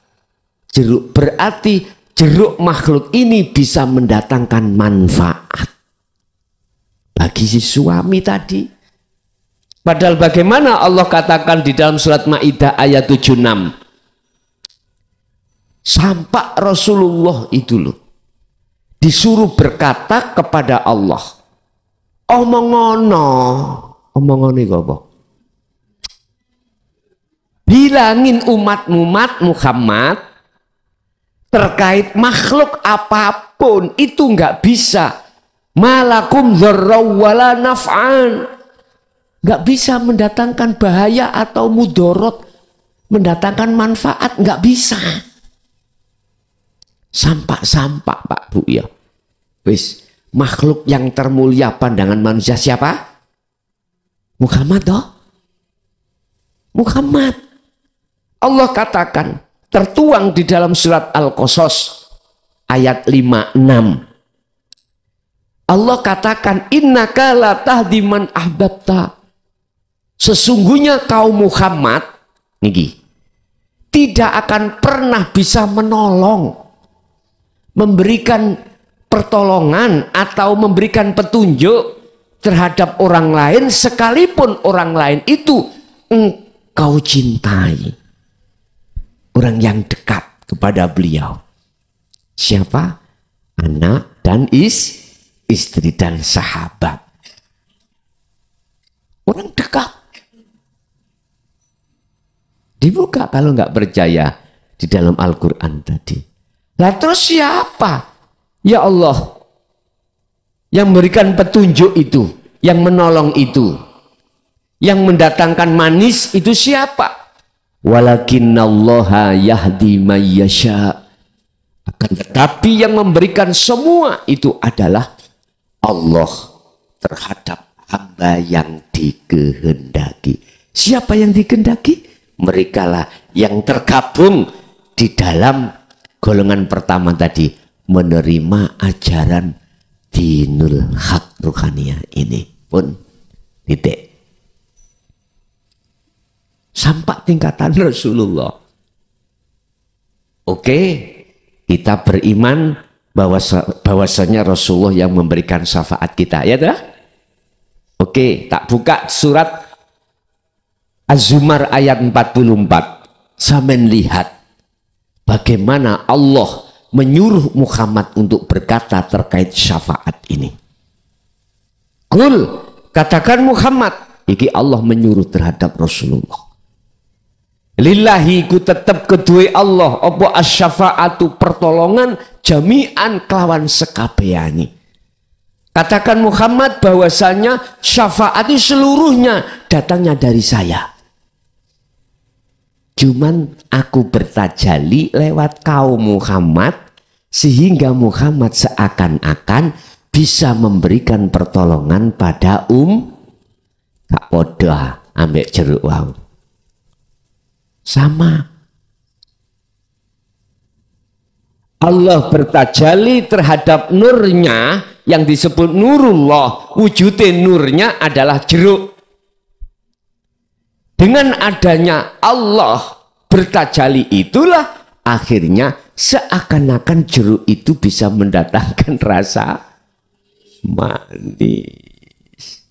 jeruk. Berarti jeruk makhluk ini bisa mendatangkan manfaat bagi si suami tadi. Padahal bagaimana Allah katakan di dalam surat Maidah ayat 76. Sampai Rasulullah itu loh disuruh berkata kepada Allah, omongono apa? Bilangin umatmu Muhammad terkait makhluk apapun itu nggak bisa malakum dzarraw wala naf'an, nggak bisa mendatangkan bahaya atau mudorot, mendatangkan manfaat, nggak bisa. Sampak Pak Bu ya. Wis, makhluk yang termulia pandangan manusia siapa? Muhammad toh? Muhammad. Allah katakan tertuang di dalam surat Al-Qasas ayat 56. Allah katakan innaka la tahdi man ahbabta. Sesungguhnya kaum Muhammad niki tidak akan pernah bisa menolong, memberikan pertolongan atau memberikan petunjuk terhadap orang lain sekalipun orang lain itu engkau cintai. Orang yang dekat kepada beliau. Siapa? Anak dan istri dan sahabat. Orang dekat. Dibuka kalau nggak percaya di dalam Al-Quran tadi. Lah terus siapa? Ya Allah yang memberikan petunjuk itu, yang menolong itu, yang mendatangkan manis itu siapa? Walakinnallaha yahdi may yasha. Akan tetapi yang memberikan semua itu adalah Allah terhadap hamba yang dikehendaki. Siapa yang dikehendaki? Merekalah yang tergabung di dalam golongan pertama tadi, menerima ajaran dinul haq ruhaniyah ini pun titik. Sampai tingkatan Rasulullah. Oke, kita beriman bahwasanya Rasulullah yang memberikan syafaat kita, ya dah? Oke, tak buka surat Az-Zumar ayat 44. Sampeyan lihat bagaimana Allah menyuruh Muhammad untuk berkata terkait syafaat ini. Qul, katakan Muhammad, iki Allah menyuruh terhadap Rasulullah. Lillahi ku tetap kedua Allah apa asy-syafa'atu pertolongan jami'an kelawan sekabehane. Katakan Muhammad bahwasanya syafaat itu seluruhnya datangnya dari saya. Cuman aku bertajali lewat kaum Muhammad sehingga Muhammad seakan-akan bisa memberikan pertolongan pada gak podo ambek jeruk wau. Sama. Allah bertajali terhadap nurnya yang disebut nurullah. Wujudnya nurnya adalah jeruk. Dengan adanya Allah bertajali itulah akhirnya seakan-akan jeruk itu bisa mendatangkan rasa manis.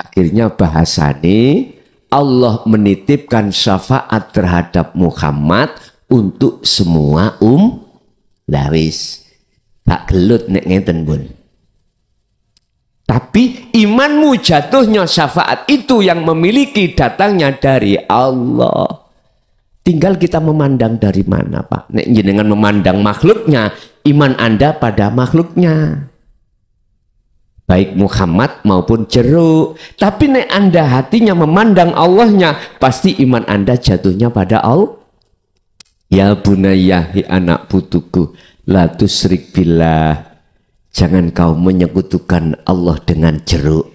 Akhirnya bahasane Allah menitipkan syafaat terhadap Muhammad untuk semua lawis. Tak gelut nek ngeten pun. Tapi imanmu jatuhnya syafaat itu yang memiliki datangnya dari Allah. Tinggal kita memandang dari mana, Pak. Nek jenengan memandang makhluknya, iman Anda pada makhluknya. Baik Muhammad maupun jeruk. Tapi nek Anda hatinya memandang Allahnya, pasti iman Anda jatuhnya pada Allah. Ya bunayya, hi anak putuku, la tusyrik billah. Jangan kau menyekutukan Allah dengan jeruk.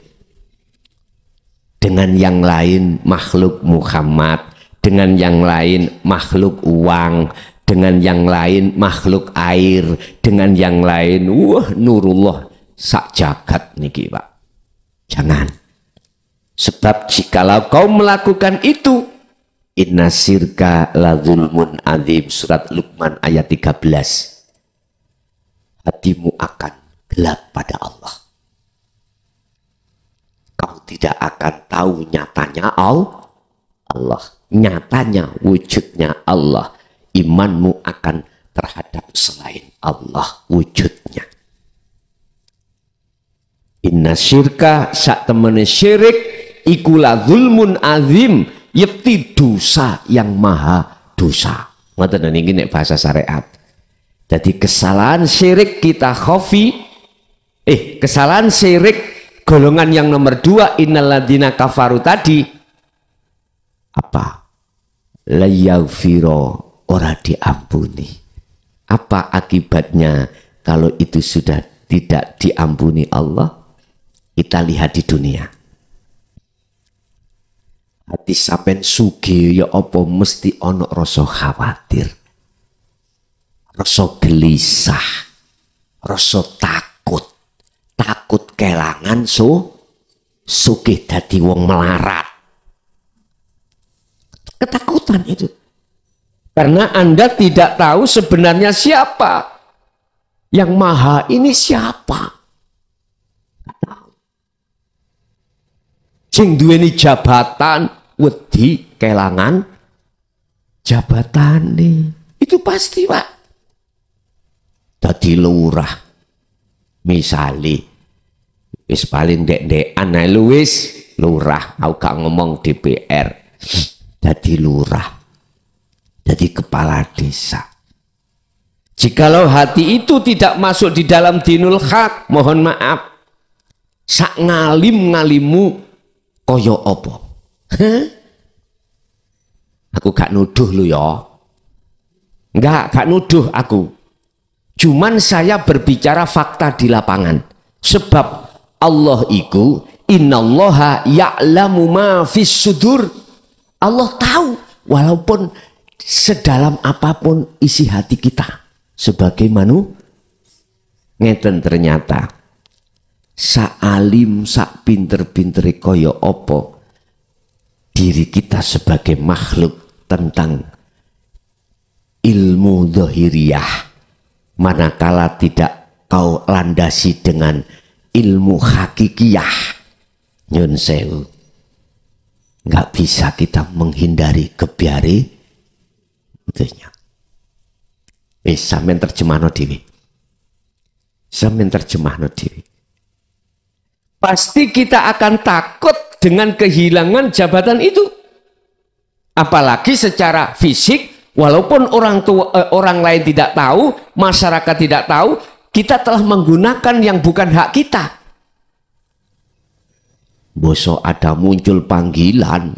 Dengan yang lain makhluk Muhammad. Dengan yang lain makhluk uang. Dengan yang lain makhluk air. Dengan yang lain, nurullah sak jagat niki Pak. Jangan. Sebab jikalau kau melakukan itu, inna syirka la zulmun adzim. Surat Luqman ayat 13. Hatimu akan gelap pada Allah. Kau tidak akan tahu nyatanya Allah. Nyatanya wujudnya Allah. Imanmu akan terhadap selain Allah wujudnya. Inna syirka sak temene syirik ikulah zulmun azim, yakti dosa yang maha dosa. Ngoten niki nek bahasa syariat. Jadi kesalahan syirik kita khafi, kesalahan syirik golongan yang nomor 2 innalladzina kafaru tadi apa? La yaghfiro, ora diampuni. Apa akibatnya kalau itu sudah tidak diampuni Allah? Kita lihat di dunia. Hati sampean sugih ya apa mesti ono rasa khawatir. Rasa gelisah, rasa takut kelangan sugih dadi wong melarat. Ketakutan itu. Karena Anda tidak tahu sebenarnya siapa. Yang maha ini siapa? Sing duweni jabatan wedi kelangan jabatane. Itu pasti, Pak. Dadi lurah misali wis paling ndek-ndekan ae wis lurah, aku gak ngomong DPR. Dadi lurah, dadi kepala desa. Jikalau hati itu tidak masuk di dalam dinul haq, mohon maaf, sak ngalim-ngalimu koyo opo. Aku gak nuduh lu ya, gak nuduh aku. Cuman saya berbicara fakta di lapangan. Sebab Allah itu Innallaha ya'lamu ma fis sudur. Allah tahu walaupun sedalam apapun isi hati kita sebagai manusia. Ngeten ternyata sa'alim sak pinter-pintere kaya apa diri kita sebagai makhluk tentang ilmu zahiriyah, manakala tidak kau landasi dengan ilmu hakikiyah, nyun sewu, nggak bisa kita menghindari kebiari itunya. Sampeyan terjemahno dhewe. Sampeyan terjemahno dhewe. Pasti kita akan takut dengan kehilangan jabatan itu. Apalagi secara fisik, walaupun orang lain tidak tahu, masyarakat tidak tahu, kita telah menggunakan yang bukan hak kita. Bosok ada muncul panggilan,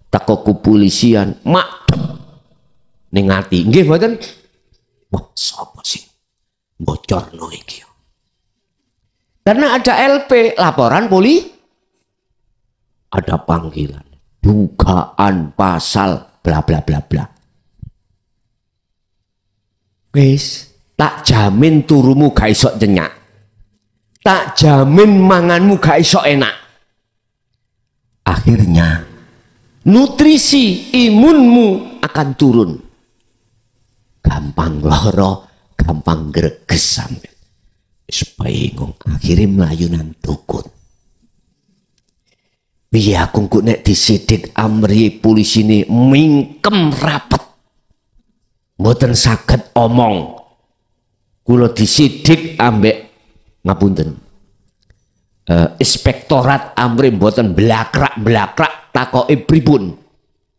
teko kepolisian, mak ning ati, nggih mboten? Wah, sapa sih bocorno iki? Karena ada LP, laporan ada panggilan, dugaan pasal bla bla bla bla. Wis, tak jamin turumu gak iso nyenyak. Tak jamin manganmu gak iso enak. Akhirnya nutrisi imunmu akan turun. Gampang loro, gampang greges sampe. Wis bingung, akhirnya melayunan dukun. Piye aku kok nek disidik amri polisi ini mingkem rapet. Mboten saged omong. Kula disidik ambek ngapunten. Inspektorat amri mboten blakrak takoke pripun.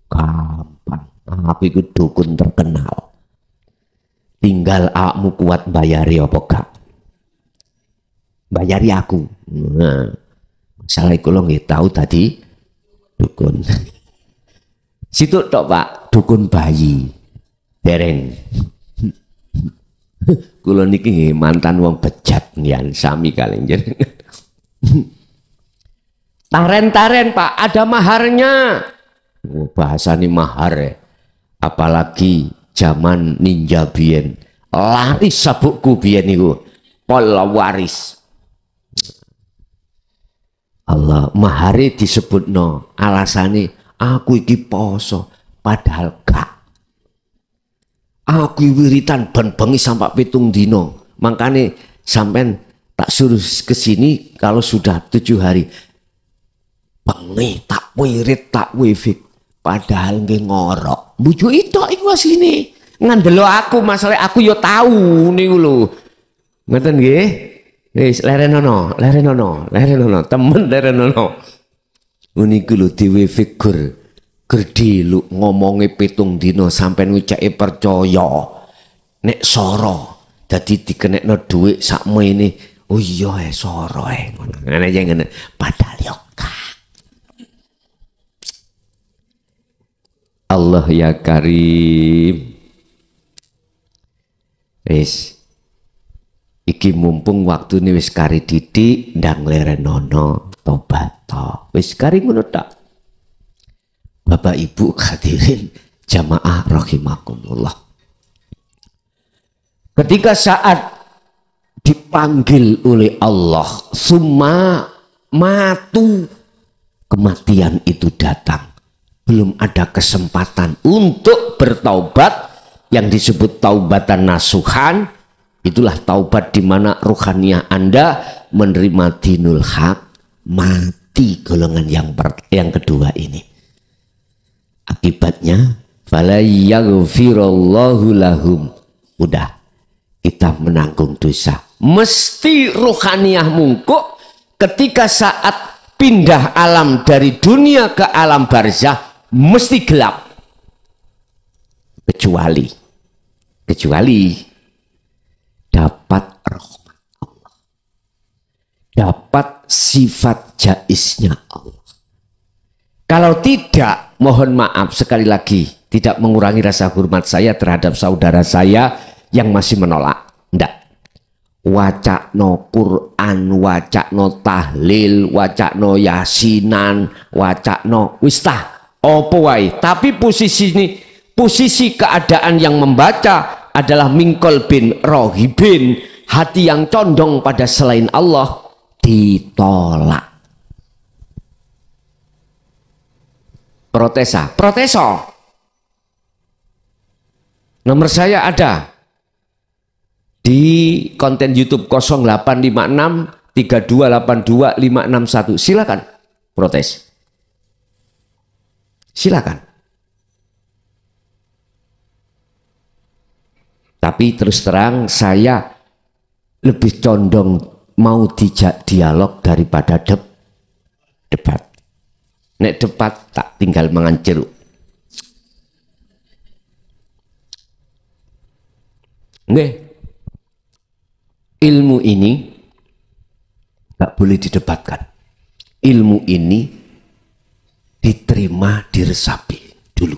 Gampang. Aku iku dukun terkenal. Tinggal awakmu kuat bayari apa gak? Bayari aku. Nah, masalah iku lho nggih tahu tadi dukun. Situ tok Pak, dukun bayi. Dereng. Kula niki mantan wong bejat ngian sami kalih jenengan. Taren-taren Pak, ada maharnya. Oh, bahasane mahar ya. Apalagi zaman ninja biyen. Laris sabukku biyen niku. Pola waris. Allah, mahare disebutno alasane aku iki poso padahal gak. Aku wiritan ben bengi sampai 7 dino. Makanya sampean tak suruh ke sini kalau sudah 7 hari. Bengi tak wirid tak wifik. Padahal nggih ngorok. Bujuk itu iku asline. Ngandelo aku masalah aku yo tahu niku lho. Ngoten nggih. Wis lerenono, temen lerenono. Uniku lho dhewe figur. Gerdi lu ngomongi 7 dino sampai ngucake percaya nek soro dadi dikenekno dhuwit sakmu ini. Oh iya soro ngono ngene aja ngene padahal yo Allah ya Karim. Wis iki mumpung waktune wis kari didik ndang lerenono tobat to wis kari ngono tak. Bapak Ibu hadirin jamaah rahimakumullah. Ketika saat dipanggil oleh Allah, summa matu, kematian itu datang. Belum ada kesempatan untuk bertaubat yang disebut taubatan nasuhan. Itulah taubat di mana ruhaniah Anda menerima dinul haq, mati golongan yang kedua ini. Akibatnya fala yaghfirullahu lahum. Udah kita menanggung dosa. Mesti ruhaniah mungkuk ketika saat pindah alam dari dunia ke alam barzah mesti gelap. Kecuali dapat rahmat Allah. Dapat sifat jaiznya Allah. Kalau tidak, mohon maaf sekali lagi, tidak mengurangi rasa hormat saya terhadap saudara saya yang masih menolak. Tidak. wacakno Quran, wacakno tahlil, wacakno yasinan, wacakno wis tah apa wae. Tapi posisi keadaan yang membaca adalah mingkol bin rohibin, hati yang condong pada selain Allah ditolak. Proteso. Nomor saya ada di konten YouTube 0856 3282 561. Silakan protes. Silakan. Tapi terus terang saya lebih condong mau dijak dialog daripada debat. Nek debat tak tinggal mangan jeruk. Nggih. Ilmu ini nggak boleh didebatkan. Ilmu ini diterima, diresapi dulu.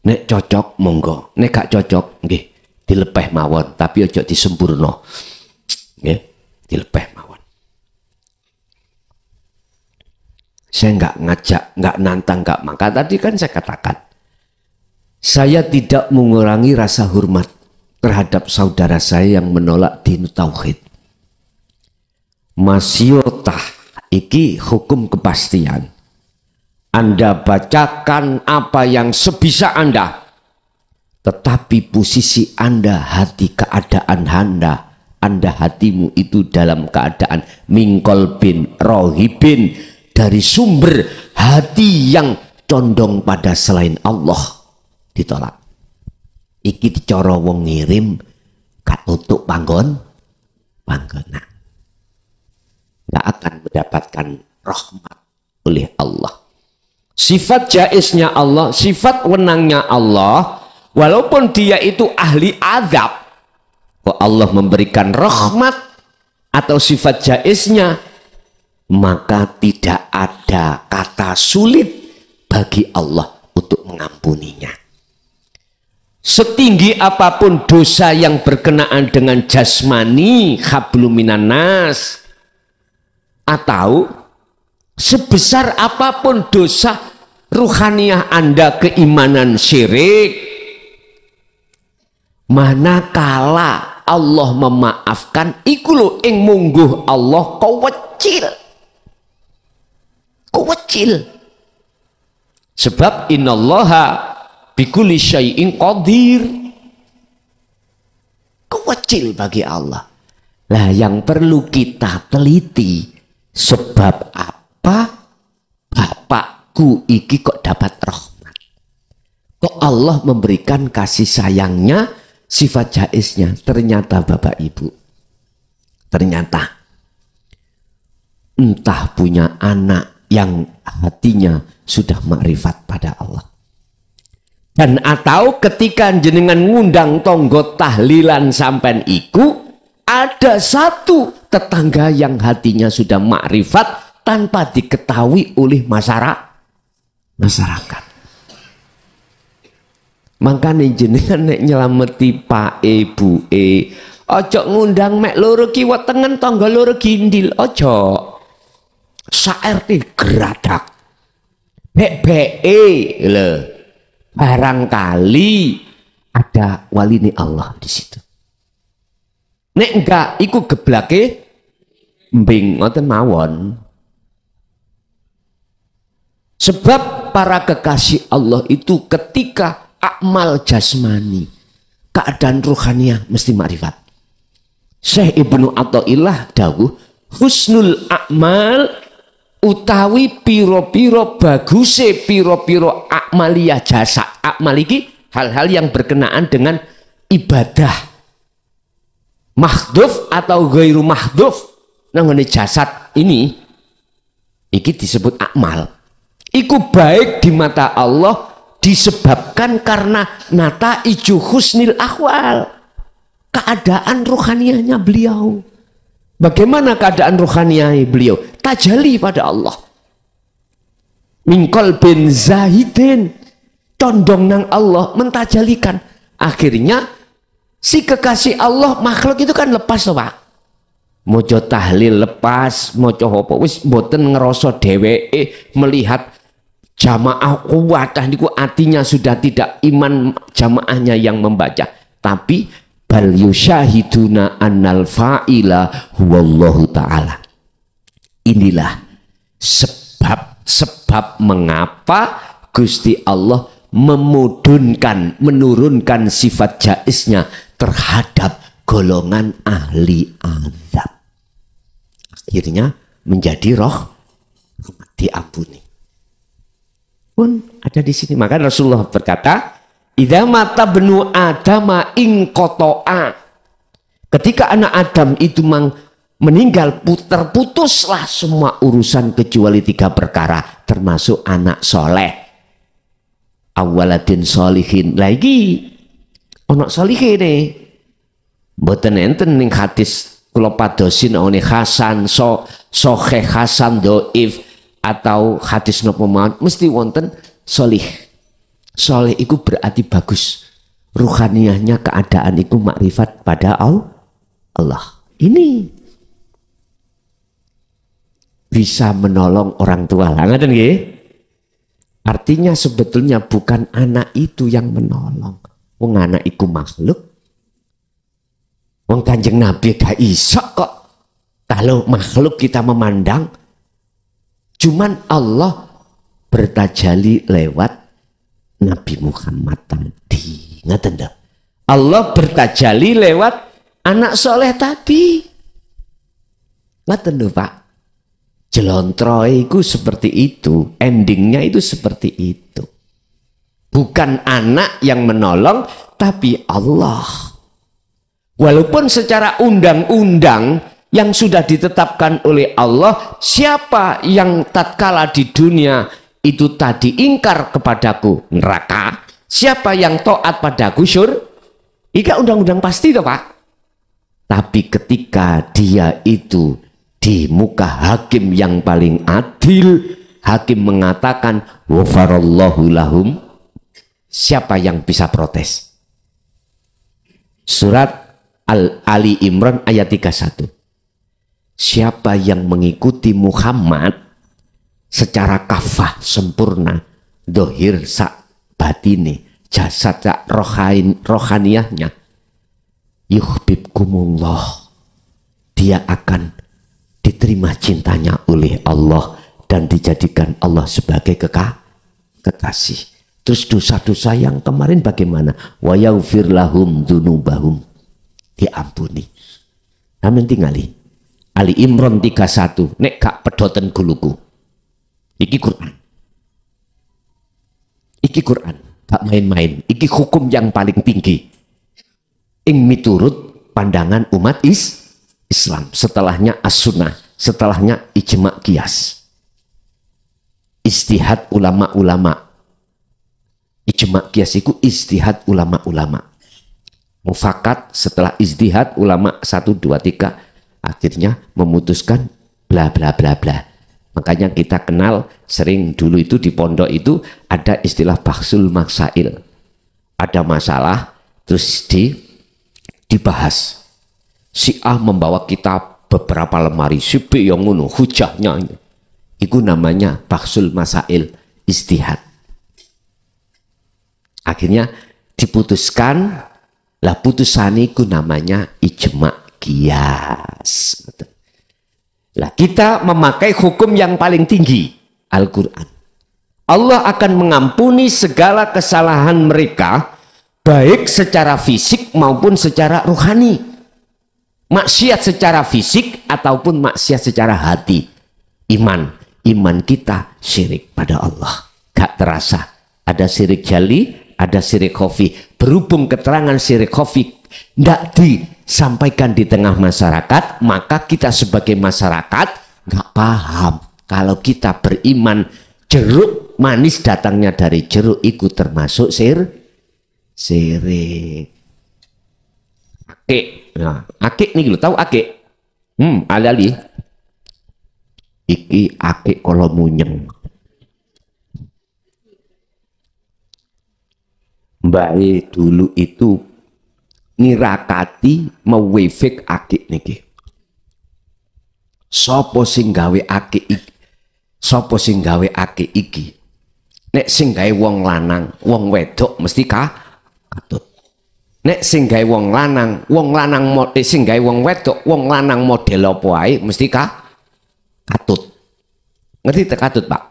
Nek cocok monggo, nek gak cocok nggih dilepeh mawon, tapi ojo disempurno. Nggih, dilepeh mawon. Saya nggak ngajak, nggak nantang, nggak maka tadi kan saya katakan, saya tidak mengurangi rasa hormat terhadap saudara saya yang menolak din tauhid. Masyotah iki hukum kepastian. Anda bacakan apa yang sebisa Anda, tetapi posisi Anda, hati keadaan Anda hatimu itu dalam keadaan mingkol bin rohibin, dari sumber hati yang condong pada selain Allah, ditolak. Iki dicara wong ngirim gak tutuk panggonan, gak akan mendapatkan rahmat oleh Allah. Sifat jaiznya Allah, sifat wenangnya Allah, walaupun dia itu ahli azab, kok Allah memberikan rahmat atau sifat jaiznya, maka tidak ada kata sulit bagi Allah untuk mengampuninya. Setinggi apapun dosa yang berkenaan dengan jasmani, hablum minan nas, atau sebesar apapun dosa ruhaniah Anda, keimanan syirik, manakala Allah memaafkan, iku lho ing mungguh Allah kewecil. Sebab innallaha bikulli syai'in qadir. Kewecil bagi Allah. Lah yang perlu kita teliti, sebab apa bapakku iki kok dapat rahmat? Kok Allah memberikan kasih sayangnya, sifat jaiznya? Ternyata Bapak Ibu, ternyata entah punya anak yang hatinya sudah makrifat pada Allah, dan atau ketika jenengan ngundang tonggo tahlilan sampai iku, ada satu tetangga yang hatinya sudah makrifat tanpa diketahui oleh masyarakat. Makanya jenengan nek nyelameti Pak Bu ojo ngundang mek loro kiwa tengen tangga loro gindil, ojo. Sa-RT geradak. Lho. Barangkali ada wali ini Allah di situ. Nek enggak, iku geblake mbing ngoten mawon. Sebab para kekasih Allah itu ketika amal jasmani, keadaan ruhaniah mesti makrifat. Syekh Ibnu Athaillah dawuh, husnul a'mal utawi piro-piro baguse piro-piro akmaliyah jasa. Akmal iki hal-hal yang berkenaan dengan ibadah mahdhuf atau ghairu mahdhuf. Nangone jasad ini iki disebut akmal. Iku baik di mata Allah disebabkan karena nata iju husnil ahwal, keadaan ruhaniahnya beliau. Bagaimana keadaan ruhaniah beliau? Tajali pada Allah. Mingkol bin zahidin, condong nang Allah, mentajalikan. Akhirnya Si kekasih Allah makhluk itu kan lepas loh Pak. Mojo tahlil lepas, mojo apa wis mboten ngerasa dheweke melihat jamaah kuwatah niku artinya sudah tidak iman jamaahnya yang membaca, tapi bal yusyahiduna annal fa'ila huwallahu ta'ala. Inilah sebab mengapa Gusti Allah menurunkan sifat jaiznya terhadap golongan ahli azab. Akhirnya menjadi roh diampuni. Pun ada di sini. Maka Rasulullah berkata, "Idza mata benu Adama ing kotoa." Ketika anak Adam itu meninggal, terputuslah semua urusan kecuali 3 perkara, termasuk anak soleh. Awaladin solihin, lagi anak solihin nih. Mboten enten ning hadis kula padosin one Hasan Sahih Hasan Dhaif atau hadis napa mawon mesti wonten solih. Soleh itu berarti bagus. Ruhaniyahnya keadaan itu makrifat pada Allah. Ini bisa menolong orang tua. Ngaten nggih? Artinya sebetulnya bukan anak itu yang menolong. Wong anak iku makhluk. Wong Kanjeng Nabi gak iso kok. Kalau makhluk kita memandang, cuman Allah bertajali lewat Nabi Muhammad tadi. Ngaten dah. Allah bertajali lewat anak soleh tadi. Ngaten lho Pak. Jelontro itu seperti itu. Endingnya itu seperti itu. Bukan anak yang menolong, tapi Allah. Walaupun secara undang-undang yang sudah ditetapkan oleh Allah, siapa yang tatkala di dunia itu tadi ingkar kepadaku, neraka. Siapa yang taat padaku, Ika undang-undang pasti toh Pak. Tapi ketika dia itu di muka hakim yang paling adil, hakim mengatakan wafarallahu lahum, siapa yang bisa protes? Surat Ali Imran ayat 31. Siapa yang mengikuti Muhammad secara kafah sempurna, dohir sak batini, jasad sak rohaniyahnya, yuhibbukumullah, dia akan diterima cintanya oleh Allah dan dijadikan Allah sebagai kekasih. Terus dosa-dosa yang kemarin bagaimana? Wa yaghfir lahum dzunubahum, diampuni. Namun tingali Ali Imran 31, nek gak pedoten guluku. Iki Quran. Iki Quran, gak main-main. Iki hukum yang paling tinggi. Ing miturut pandangan umat Islam. Setelahnya as-sunnah, setelahnya ijma' qiyas. Istihad ulama-ulama. Ijma' qiyas itu istihad ulama-ulama. Mufakat setelah istihad ulama 1, 2, 3 akhirnya memutuskan bla bla bla bla. Makanya kita kenal sering dulu itu di pondok itu ada istilah bahsul masail. Ada masalah terus dibahas. Si A membawa kitab beberapa lemari, si B yang ngono hujahnya. Itu namanya bahsul masail, istihad. Akhirnya diputuskan, lah putusan itu namanya ijma' qiyas. Lah kita memakai hukum yang paling tinggi, Al-Quran. Allah akan mengampuni segala kesalahan mereka, baik secara fisik maupun secara rohani. Maksiat secara fisik ataupun maksiat secara hati. Iman kita syirik pada Allah. Gak terasa. Ada syirik jali, ada syirik khafi. Berhubung keterangan syirik khafi tidak disampaikan di tengah masyarakat, maka kita sebagai masyarakat nggak paham. Kalau kita beriman jeruk manis datangnya dari jeruk, itu termasuk syirik. Akik, nah, akik nih lo tahu akik? Ali-ali. Iki akik kalau munyeng. Mbak dulu itu nirakati mewefik akik niki. Sopo sing gawe akik iki? Sopo sing gawe akik iki? Nek sing gawe wong lanang, wong wedok mesti katut. Nek sing gawe wong lanang sing gawe wong wedok, wong lanang model apa wae mesti katut. Ngerti tak katut, Pak?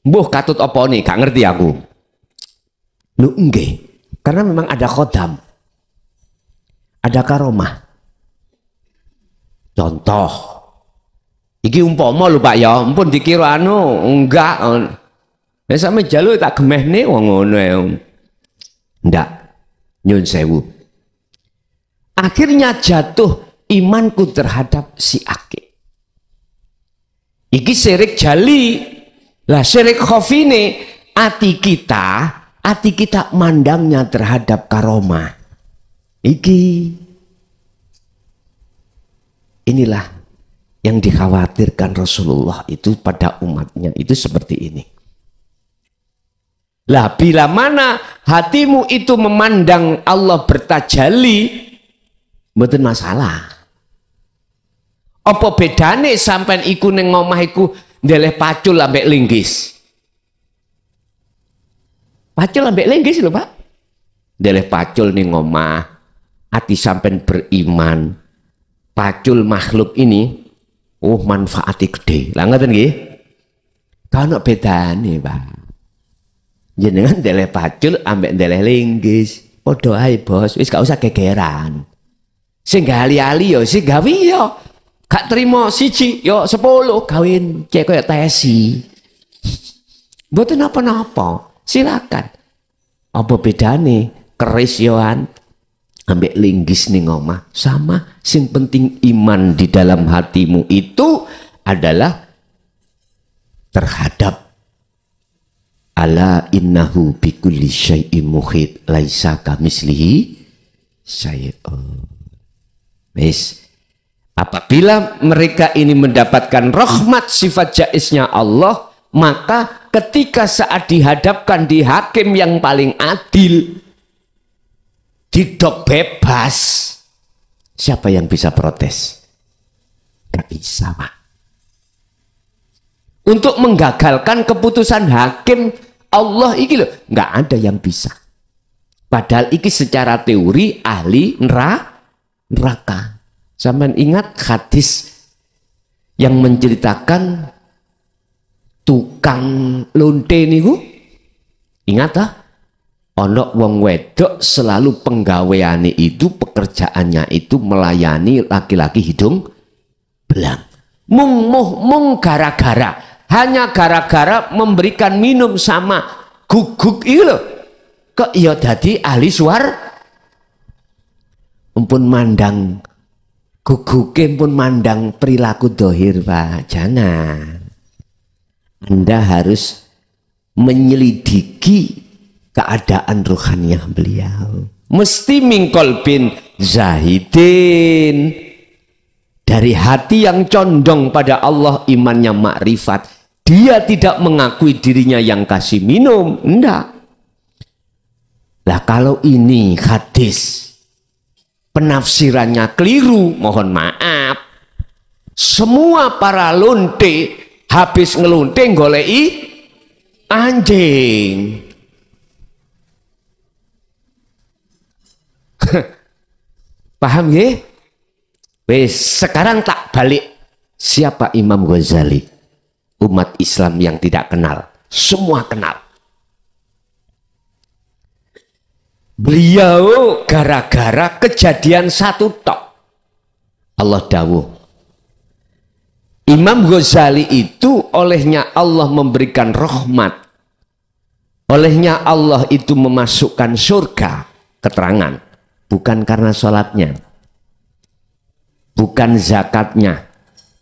Mbuh katut apa nih? Gak ngerti aku. Lu nggih. Karena memang ada khodam. Ada karomah. Contoh. Iki umpama lho Pak ya, ampun dikira anu, enggak. Ya sampe jalu tak gemehne wong ngono ya. Ndak. Nyun sewu. Akhirnya jatuh imanku terhadap si akik. Iki syirik jali. Lah syirik khofine ati kita mandangnya terhadap karomah. Inilah yang dikhawatirkan Rasulullah itu pada umatnya itu seperti ini. Lah bila mana hatimu itu memandang Allah bertajalli, mboten masalah. Apa bedane sampean iku ning omah iku ndeleh pacul ambek linggis? Pacul ambek linggis lho, Pak. Ndeleh pacul ning omah, ati sampean beriman. Pacul makhluk ini manfaati gede. Lah ngoten nggih? Ka ono bedane, Pak. Jenengan ndeleh pacul ambek ndeleh linggis, padha ae, Bos. Wis gak usah gegeran. Sing gali-ali yo sing gawe yo. Gak terima siji, yo 10 kawin cek koyo tesi. Mboten apa-apa, silakan. Apa bedane keris yoan ambek linggis ning omah? Sama, sing penting iman di dalam hatimu itu adalah terhadap ala innahu bikulli syai'in muhit laisa kamislihi syai'un. Wis. Apabila mereka ini mendapatkan rahmat sifat jaiznya Allah, maka ketika saat dihadapkan di hakim yang paling adil, didok bebas, siapa yang bisa protes? Gak bisa, Pak. Untuk menggagalkan keputusan hakim Allah iki loh, nggak ada yang bisa. Padahal iki secara teori ahli neraka. Sampeyan ingat hadis yang menceritakan tukang lonte niku? Ingat ah? Ono wong wedok selalu penggaweane itu, pekerjaannya itu melayani laki-laki hidung belang. Mung gara-gara, hanya gara-gara memberikan minum sama guguk itu loh. Kok iya dadi ahli suar? Pun mandang guguke pun mandang perilaku dohir, Pak. Jangan. Anda harus menyelidiki keadaan ruhaniah beliau. Mesti mingkol bin zahidin, dari hati yang condong pada Allah, imannya makrifat. Dia tidak mengakui dirinya yang kasih minum. Enggak. Lah kalau ini hadis penafsirannya keliru, mohon maaf. Semua para lonte habis ngelonte golei anjing. Paham ya? Wes, sekarang tak balik. Siapa Imam Ghazali? Umat Islam yang tidak kenal, semua kenal. Beliau gara-gara kejadian satu tok. Allah dawuh. Imam Ghazali itu olehnya Allah memberikan rahmat. Olehnya Allah itu memasukkan surga. Keterangan. Bukan karena sholatnya. Bukan zakatnya.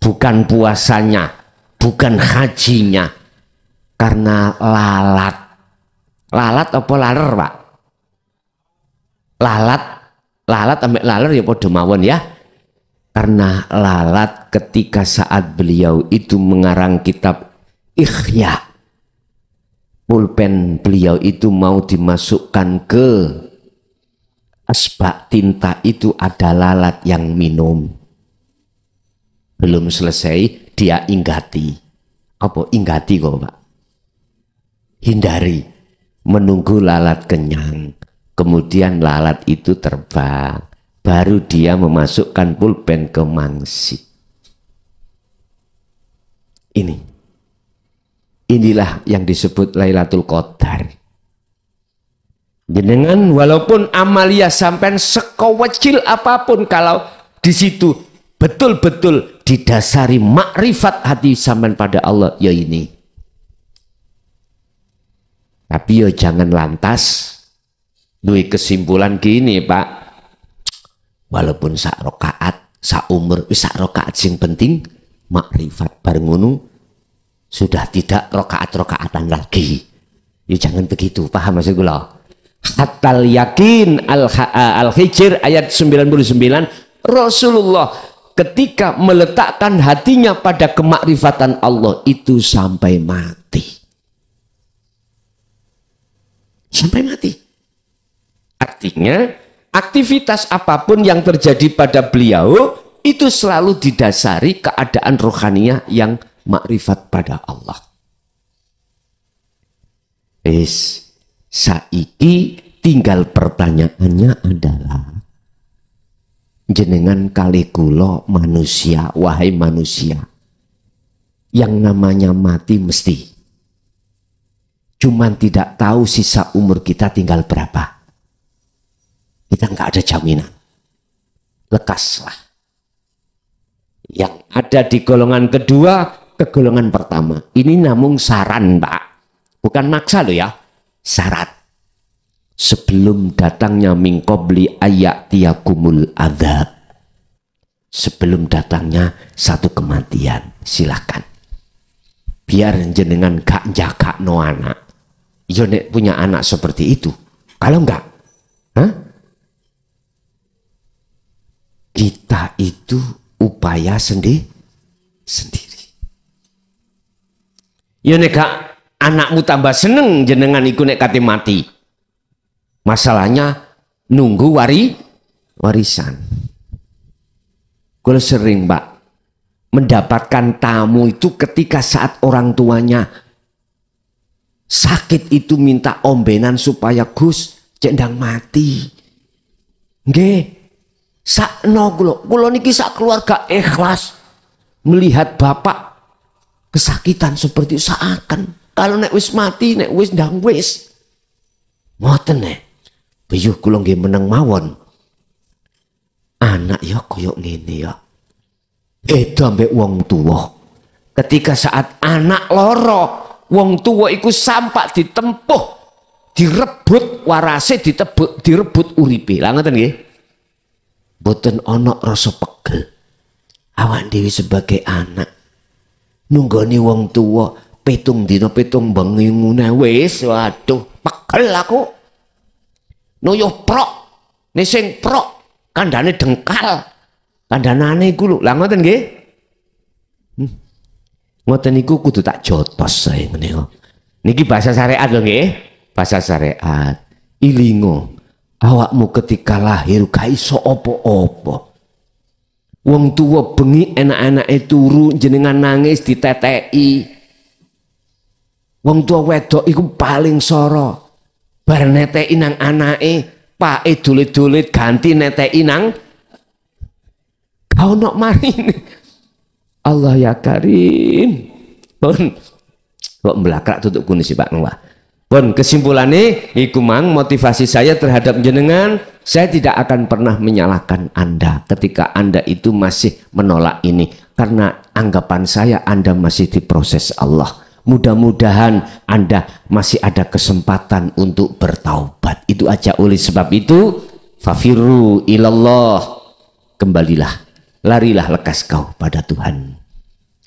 Bukan puasanya. Bukan hajinya. Karena lalat. Lalat apa laler, Pak? Lalat ambek laler ya podo mawon ya. Karena lalat ketika saat beliau itu mengarang kitab Ikhya, pulpen beliau itu mau dimasukkan ke Asbak tinta itu ada lalat yang minum. Belum selesai dia inggati. Apa inggati kok Pak? Hindari. Menunggu lalat kenyang. Kemudian lalat itu terbang. Baru dia memasukkan pulpen ke mangsi. Inilah yang disebut Lailatul Qadar. Jenengan walaupun amalia sampai sekecil apapun, kalau di situ betul-betul didasari makrifat hati sampean pada Allah, ya ini. Tapi ya jangan lantas duwe kesimpulan gini Pak, walaupun sak rakaat, sak umur, sak rakaat sing penting makrifat bareng ngono sudah tidak rakaat-rakaatan lagi. Ya jangan begitu, paham maksud kula? Hatal yakin Al-Hijr ayat 99, Rasulullah ketika meletakkan hatinya pada kemakrifatan Allah itu sampai mati. Sampai mati. Artinya aktivitas apapun yang terjadi pada beliau itu selalu didasari keadaan rohaniah yang makrifat pada Allah. Saiki tinggal pertanyaannya adalah, jenengan kali kula manusia, wahai manusia, yang namanya mati mesti. Cuman tidak tahu sisa umur kita tinggal berapa. Kita nggak ada jaminan. Lekaslah. Yang ada di golongan kedua ke golongan pertama. Ini namun saran Pak. Bukan maksa loh ya. Syarat. Sebelum datangnya min qabli ayatiyakumul adzab. Sebelum datangnya satu kematian. Silakan. Biar jenengan gak jaga no anak. Ya nek punya anak seperti itu. Kalau enggak, kita itu upaya sendiri. Ya nek gak anakmu tambah seneng jenengan iku nek kate mati. Masalahnya nunggu warisan. Kalau sering Pak mendapatkan tamu itu ketika saat orang tuanya sakit itu minta ombenan supaya Gus cendang mati. Nggih. Sakno kula niki sak keluarga ikhlas melihat bapak kesakitan seperti seakan kalau nek wis mati, nek wis ndang wis. Ngoten nek. Biyuh kula nggih meneng mawon. Anak ya koyo ngene ya. Itu ambek wong tuwa. Ketika saat anak loro, wong tuwa iku sampak ditempuh, direbut warase, direbut uripe. Lah ngoten nggih. Boten ana rasa pegel. Awak dhewe sebagai anak nunggoni wong tuwa petung dina petung bengi ngene wis, waduh, pegel aku. Noyo prok, nek sing prok kandhane dengkal. Kandhanane iku lho. Lah ngoten nggih. Ngoten niku kudu tak jotos sae ngene. Niki bahasa syariat lho nggih. Bahasa syariat. Ilingo. Awakmu ketika lahir gak iso apa-apa. Wong tuwa bengi enak-enake turu jenengan nangis diteteki. Wong tuwa wedok iku paling soro. Bar neteki nang anake, pake dulit-dulit ganti neteki nang kau nok marine. Allah ya Karim. Pun kok belakrak tutup kunis sih Pak Nuwah. Pun kesimpulannya iku mang motivasi saya terhadap jenengan, saya tidak akan pernah menyalahkan Anda ketika Anda itu masih menolak ini, karena anggapan saya Anda masih diproses Allah. Mudah-mudahan Anda masih ada kesempatan untuk bertaubat. Itu aja. Oleh sebab itu fafirru ilallah, kembalilah, larilah lekas kau pada Tuhan.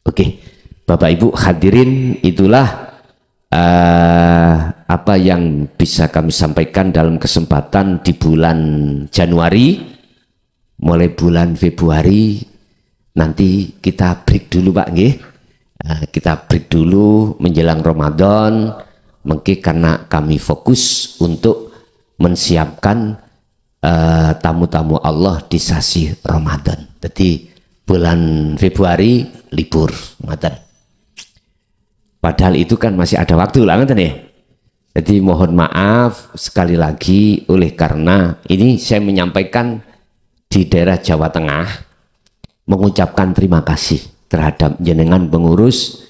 Oke, Bapak Ibu hadirin, itulah apa yang bisa kami sampaikan dalam kesempatan di bulan Januari. Mulai bulan Februari nanti kita break dulu Pak nggih. Kita break dulu menjelang Ramadan, mungkin karena kami fokus untuk mensiapkan tamu-tamu Allah di sasi Ramadan. Jadi bulan Februari libur, ngoten. Padahal itu kan masih ada waktu lah, ngoten ya. Jadi mohon maaf sekali lagi oleh karena ini saya menyampaikan di daerah Jawa Tengah, mengucapkan terima kasih terhadap jenengan pengurus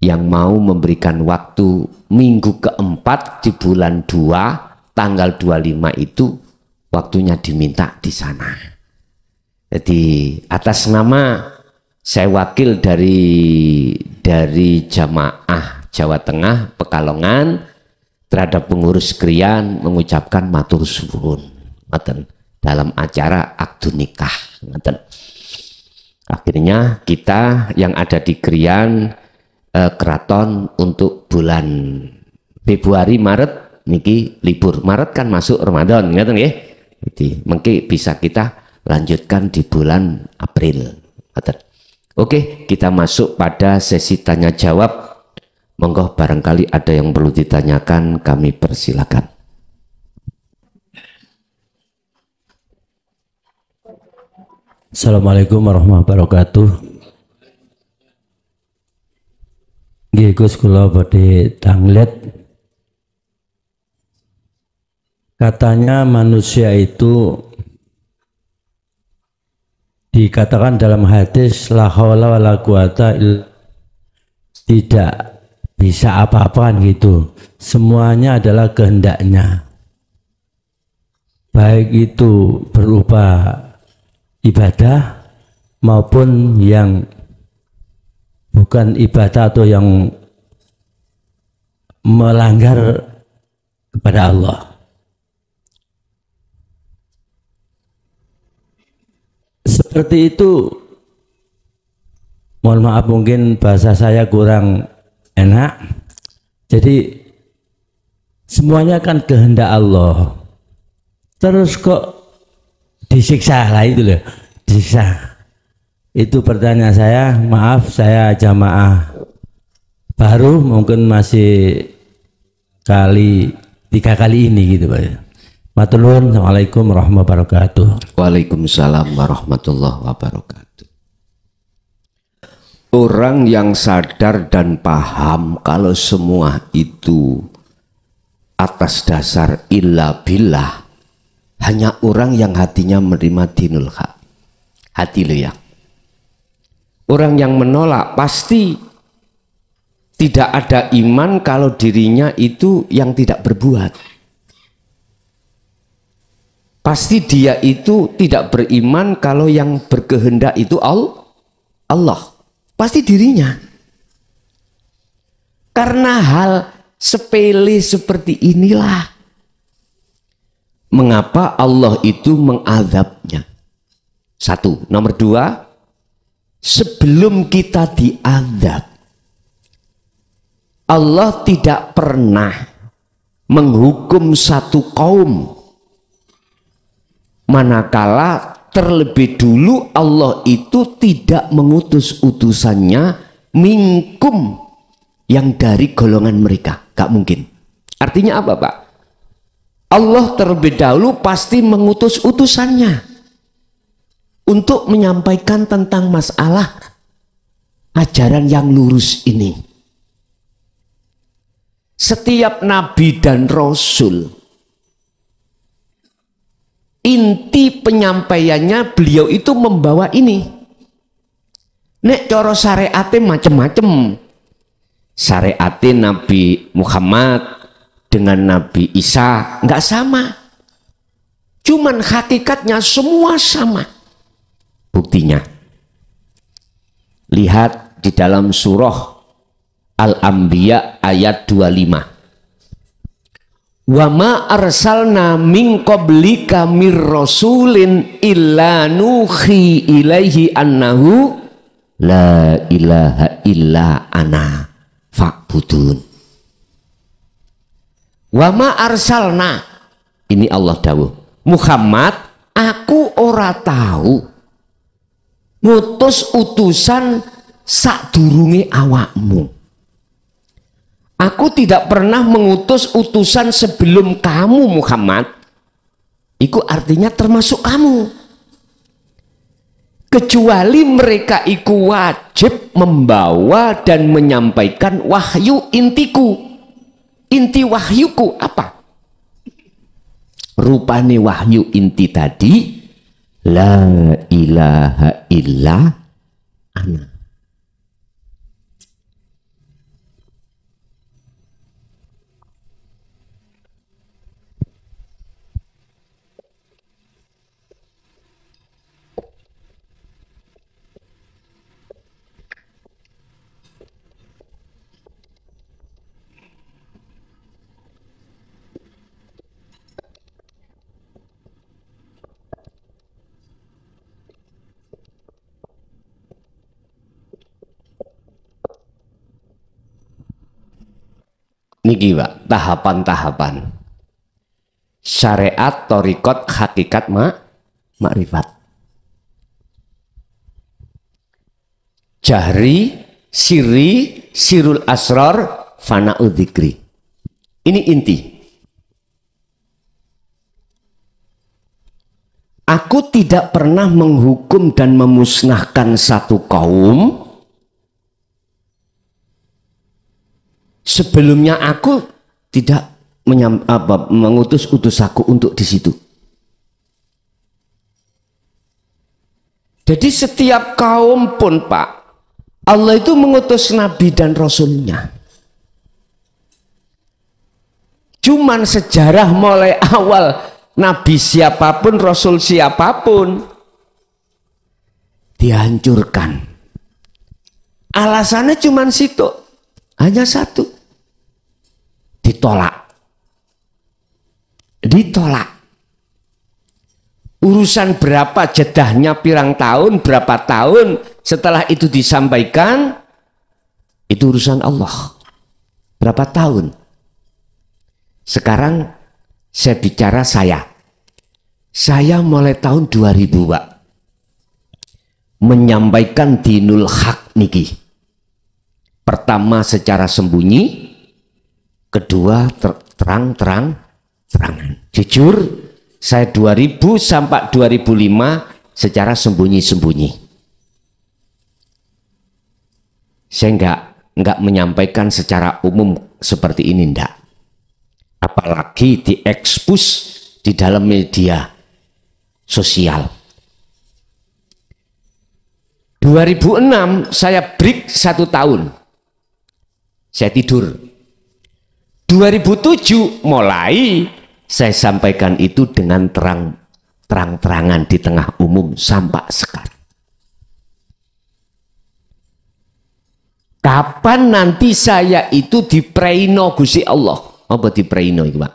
yang mau memberikan waktu minggu keempat di bulan 2 tanggal 25 itu waktunya diminta di sana. Jadi atas nama saya wakil dari jamaah Jawa Tengah Pekalongan terhadap pengurus Krian mengucapkan matur suwun dalam acara akad nikah. Akhirnya kita yang ada di Krian keraton untuk bulan Februari Maret niki libur. Maret kan masuk Ramadan, ngoten nggih. Jadi mungkin bisa kita lanjutkan di bulan April. Oke, kita masuk pada sesi tanya jawab. Monggo barangkali ada yang perlu ditanyakan, kami persilakan. Assalamualaikum warahmatullahi wabarakatuh. Nggih Gus, kula badhe tanglet. Katanya manusia itu dikatakan dalam hadis la haula wala quwata tidak bisa apa-apaan gitu. Semuanya adalah kehendaknya. Baik itu berupa ibadah maupun yang bukan ibadah atau yang melanggar kepada Allah. Seperti itu, mohon maaf mungkin bahasa saya kurang enak. Jadi semuanya kan kehendak Allah. Terus kok disiksa lah itu loh, disiksa. Itu pertanyaan saya, maaf saya jamaah baru mungkin masih 3 kali ini gitu Pak. Matur nuwun. Assalamualaikum warahmatullahi wabarakatuh. Waalaikumsalam warahmatullahi wabarakatuh. Orang yang sadar dan paham kalau semua itu atas dasar illa billah, hanya orang yang hatinya menerima dinul haq. Hati lo ya. Orang yang menolak pasti tidak ada iman kalau dirinya itu yang tidak berbuat. Pasti dia itu tidak beriman kalau yang berkehendak itu Allah. Pasti dirinya. Karena hal sepele seperti inilah mengapa Allah itu mengadabnya. 1. Nomor 2, sebelum kita diadab, Allah tidak pernah menghukum satu kaum manakala terlebih dulu Allah itu tidak mengutus utusannya minkum yang dari golongan mereka. Gak mungkin. Artinya apa Pak? Allah terlebih dahulu pasti mengutus utusannya untuk menyampaikan tentang masalah ajaran yang lurus ini. Setiap nabi dan rasul, inti penyampaiannya beliau itu membawa ini. Nek coro syariate macem-macem. Syariate Nabi Muhammad dengan Nabi Isa nggak sama. Cuman hakikatnya semua sama. Buktinya, lihat di dalam surah Al-Anbiya ayat 25. Wa ma arsalna min qablika mir rasulin illa nuhi ilaihi annahu la ilaha illa ana fa'budun. Wa ma arsalna, ini Allah dawuh, Muhammad, aku ora tahu ngutus utusan sadurunge awakmu. Aku tidak pernah mengutus utusan sebelum kamu Muhammad Iku artinya termasuk kamu. Kecuali mereka iku wajib membawa dan menyampaikan wahyu intiku. Inti wahyuku apa? Rupane wahyu inti tadi, la ilaha illa ana. Niki Pak, tahapan-tahapan syariat, torikot, hakikat, makrifat. Jahri, sirri, sirul asror, fana'u dzikri. Ini inti. Aku tidak pernah menghukum dan memusnahkan satu kaum sebelumnya aku tidak mengutus utusaku untuk di situ. Jadi setiap kaum pun Pak, Allah itu mengutus nabi dan rasulnya. Cuman sejarah mulai awal nabi siapapun, rasul siapapun dihancurkan. Alasannya cuman situ, hanya satu. Ditolak. Urusan berapa jedahnya pirang tahun, berapa tahun setelah itu disampaikan, itu urusan Allah. Berapa tahun? Sekarang saya bicara saya mulai tahun 2000 Pak menyampaikan dinul haq niki. Pertama secara sembunyi, kedua terang-terangan. Jujur, saya 2000 sampai 2005 secara sembunyi-sembunyi. Saya enggak menyampaikan secara umum seperti ini, enggak. Apalagi diekspos di dalam media sosial. 2006 saya break 1 tahun. Saya tidur. 2007 mulai saya sampaikan itu dengan terang-terangan di tengah umum sampai sekarang. Kapan nanti saya itu dipreino Gusti Allah? Apa dipreino itu Pak?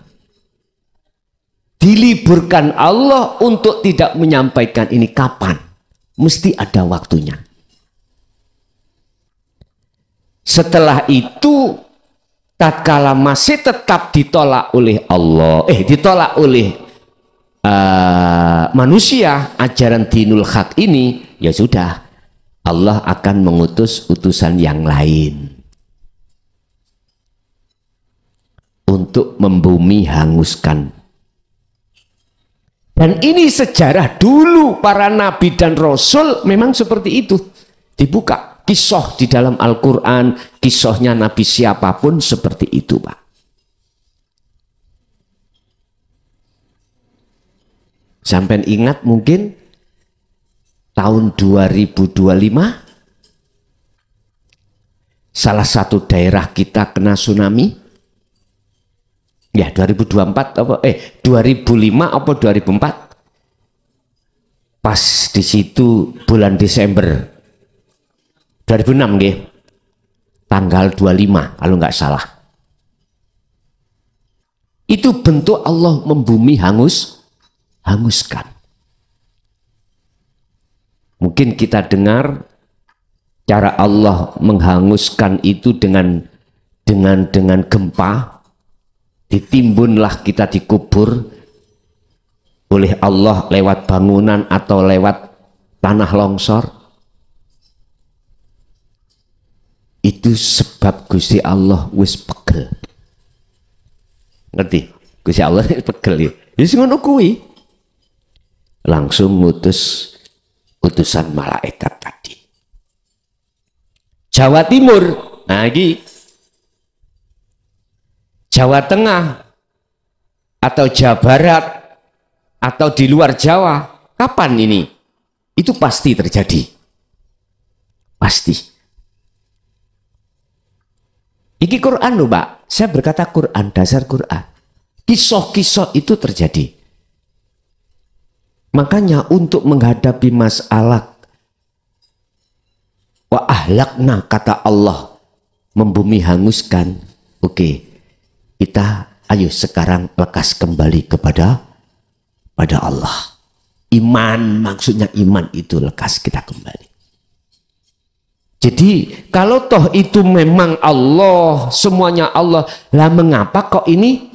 Diliburkan Allah untuk tidak menyampaikan ini kapan? Mesti ada waktunya. Setelah itu tatkala masih tetap ditolak oleh Allah, ditolak oleh manusia ajaran dinul haq ini, ya sudah, Allah akan mengutus utusan yang lain untuk membumi hanguskan. Dan ini sejarah dulu para nabi dan rasul memang seperti itu. Dibuka kisah di dalam Al-Quran, kisahnya nabi siapapun seperti itu Pak. Sampai ingat mungkin tahun 2025 salah satu daerah kita kena tsunami. Ya 2024 apa 2005 apa 2004. Pas di situ bulan Desember 2006 nggih. Tanggal 25 kalau nggak salah. Itu bentuk Allah membumi hanguskan. Mungkin kita dengar cara Allah menghanguskan itu dengan gempa. Ditimbunlah kita dikubur oleh Allah lewat bangunan atau lewat tanah longsor. Itu sebab Gusti Allah wis pegel. Ngerti? Gusti Allah pegel ya. Wis ngono kuwi. langsung ngutus utusan malaikat tadi. Jawa Timur, nah ini Jawa Tengah atau Jawa Barat atau di luar Jawa, kapan ini? Itu pasti terjadi. Pasti. Iki Quran loh, Pak. Saya berkata Quran, dasar Quran. Kisah-kisah itu terjadi. Makanya untuk menghadapi masalah wa ahlakna, kata Allah, membumi hanguskan. Oke, kita ayo sekarang lekas kembali kepada Allah. Iman, maksudnya iman itu lekas kita kembali. Jadi kalau toh itu memang Allah, semuanya Allah, lah mengapa kok ini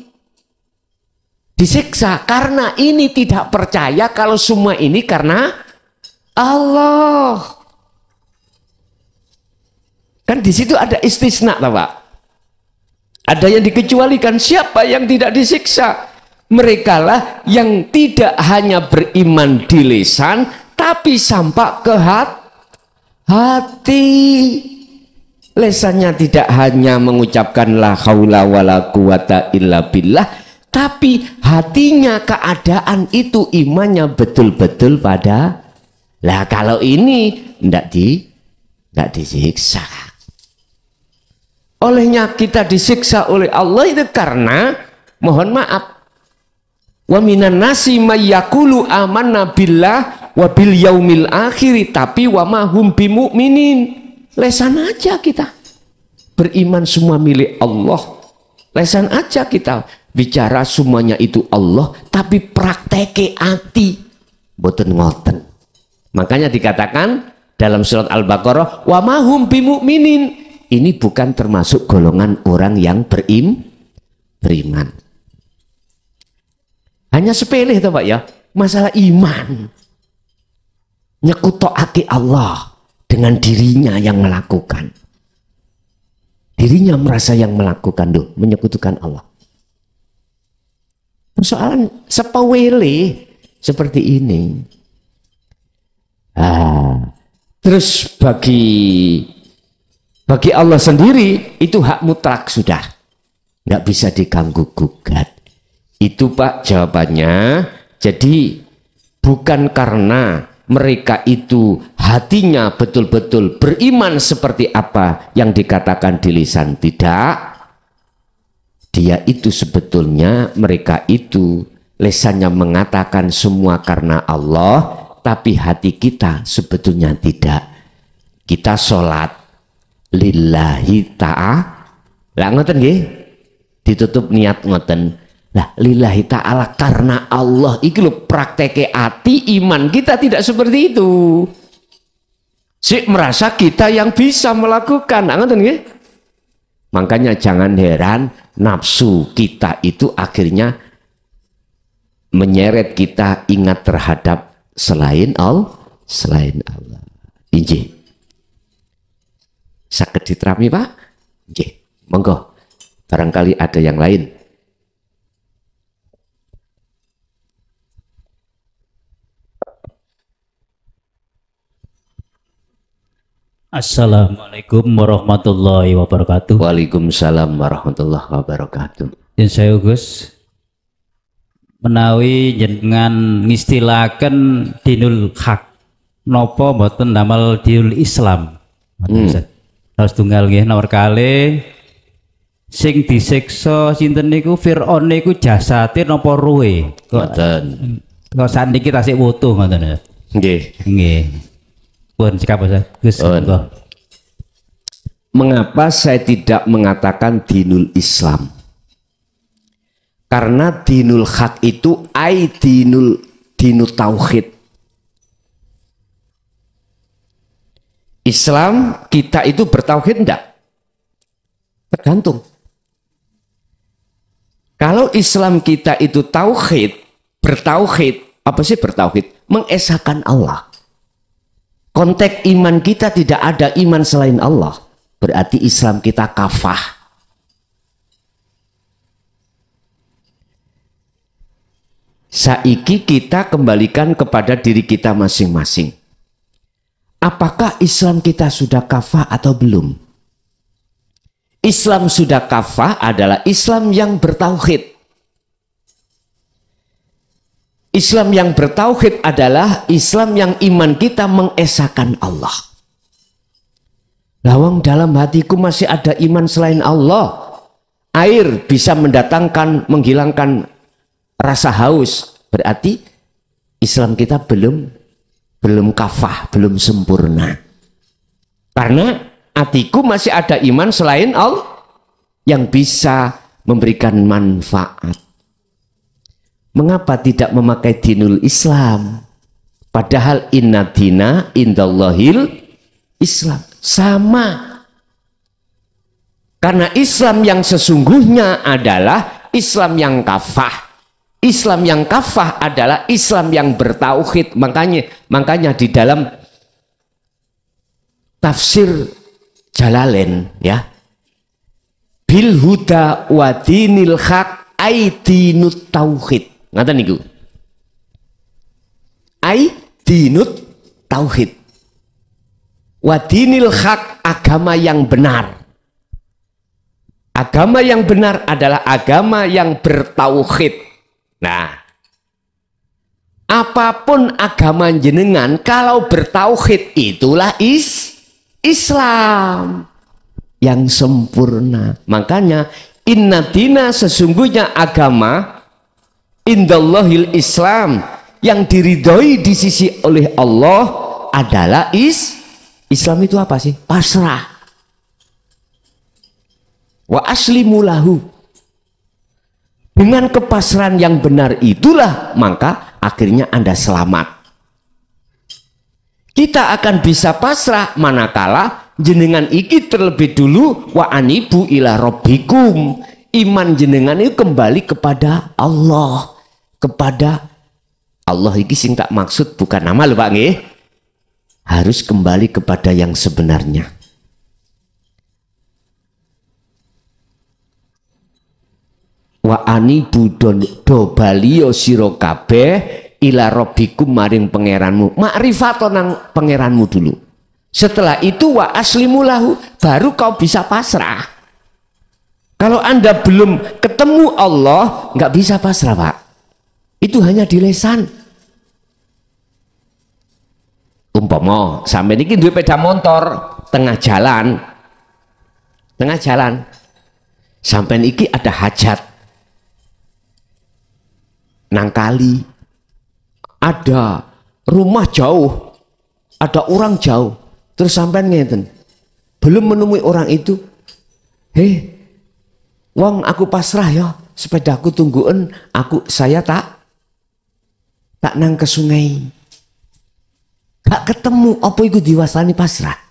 disiksa? Karena ini tidak percaya kalau semua ini karena Allah. Kan di situ ada istisna, Pak. Ada yang dikecualikan. Siapa yang tidak disiksa? Mereka lah yang tidak hanya beriman di lisan, tapi sampai ke hati. Lesannya tidak hanya mengucapkan la haula wala quwata illa billah, tapi hatinya, keadaan itu imannya betul-betul pada. Lah kalau ini tidak disiksa. Olehnya kita disiksa oleh Allah itu karena, mohon maaf, wa minan nasi may yaqulu amanna billah wa bil yaumil akhir tapi wa ma hum bimumin. Lesan aja kita beriman semua milik Allah. Lesan aja kita bicara semuanya itu Allah, tapi prakteke ati boten ngoten. Makanya dikatakan dalam surat Al-Baqarah wa ma hum bimuminin. Ini bukan termasuk golongan orang yang beriman. Hanya sepele itu Pak ya, masalah iman. Nyekutokake Allah dengan dirinya yang melakukan. Dirinya merasa yang melakukan, menyekutukan Allah. Persoalan sepawele seperti ini. Terus bagi Allah sendiri itu hak mutlak sudah. Nggak bisa diganggu gugat. Itu Pak jawabannya. Jadi bukan karena mereka itu hatinya betul-betul beriman seperti apa yang dikatakan di lisan, tidak. Dia itu sebetulnya, mereka itu lisannya mengatakan semua karena Allah, tapi hati kita sebetulnya tidak. Kita sholat lillahi ta'ala, ngoten nggih, ditutup niat ngoten. Lah lillahi ta'ala karena Allah, iki lho prakteke ati iman kita tidak seperti itu. Sik merasa kita yang bisa melakukan, ngoten nggih. Makanya jangan heran nafsu kita itu akhirnya menyeret kita ingat terhadap selain Allah. Injih. Saged diterami Pak? Injih. Monggo. Barangkali ada yang lain. Assalamualaikum warahmatullahi wabarakatuh. Waalaikumsalam warahmatullahi wabarakatuh. Dan saya Gus menawi jenengan ngistilahaken dinul hak nopo mboten damel dinul Islam. Harus tunggal nggih nomor kali sing disiksa sinten niku Firaun niku jasate napa ruhe? Mboten. Kok saniki tasik wutuh ngoten. Nggih. Nggih. Pun sikap Gus. Mengapa saya tidak mengatakan dinul Islam? Karena dinul hak itu dinul tauhid. Islam kita itu bertauhid enggak? Tergantung. Kalau Islam kita itu tauhid, bertauhid, apa sih bertauhid? Mengesahkan Allah. Konteks iman kita tidak ada iman selain Allah. Berarti Islam kita kafah. Saiki kita kembalikan kepada diri kita masing-masing. Apakah Islam kita sudah kafah atau belum? Islam sudah kafah adalah Islam yang bertauhid. Islam yang bertauhid adalah Islam yang iman kita mengesahkan Allah. Lawang dalam hatiku masih ada iman selain Allah. Air bisa mendatangkan, menghilangkan rasa haus. Berarti Islam kita belum kafah, belum sempurna. Karena hatiku masih ada iman selain Allah yang bisa memberikan manfaat. Mengapa tidak memakai dinul Islam? Padahal inna dina indallahil Islam. Sama. Karena Islam yang sesungguhnya adalah Islam yang kafah. Islam yang kafah adalah Islam yang bertauhid. Makanya di dalam tafsir Jalalain ya, bil huda wa dinil haq aidinut tauhid. Ngaten niku. Aidinut tauhid. Wa dinil haq, agama yang benar. Agama yang benar adalah agama yang bertauhid. Nah, apapun agama jenengan kalau bertauhid itulah Islam yang sempurna. Makanya inna dina, sesungguhnya agama indallahil Islam yang diridhoi di sisi oleh Allah adalah Islam. Itu apa sih? Pasrah. Wa aslimu lahu. Dengan kepasrahan yang benar itulah maka akhirnya Anda selamat. Kita akan bisa pasrah manakala jenengan iki terlebih dulu wa anibu ila rabbikum. Iman jenengan itu kembali kepada Allah. Kepada Allah iki sing tak maksud bukan nama lho Pak nggih. Harus kembali kepada yang sebenarnya. Wa anibu do balio sira kabeh ila rabbikum maring pangeranmu. Makrifat nang pangeranmu dulu. Setelah itu wa aslimu lahu, baru kau bisa pasrah. Kalau Anda belum ketemu Allah, nggak bisa pasrah, Pak. Itu hanya di lisan. Umpama sampai niki duwe sepeda motor tengah jalan. Sampai niki ada hajat nang kali, ada rumah jauh, ada orang jauh, terus sampai ngeten, belum menemui orang itu, wong aku pasrah ya, sepedaku tungguin, saya tak nang ke sungai, gak ketemu, apa itu diwasani pasrah?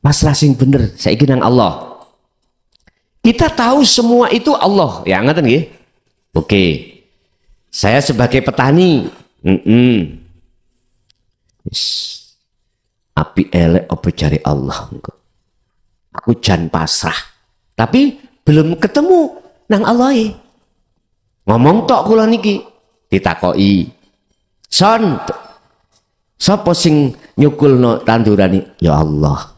Pasrah sing bener, saiki nang Allah. Kita tahu semua itu Allah, ya ngeten nggih. Oke. Saya sebagai petani, api elek apa cari Allah. Aku jan pasrah. Tapi belum ketemu nang Allah. Ngomong tok kula niki ditakoki. Son, sapa sing nyukulno tandurane? Ya Allah.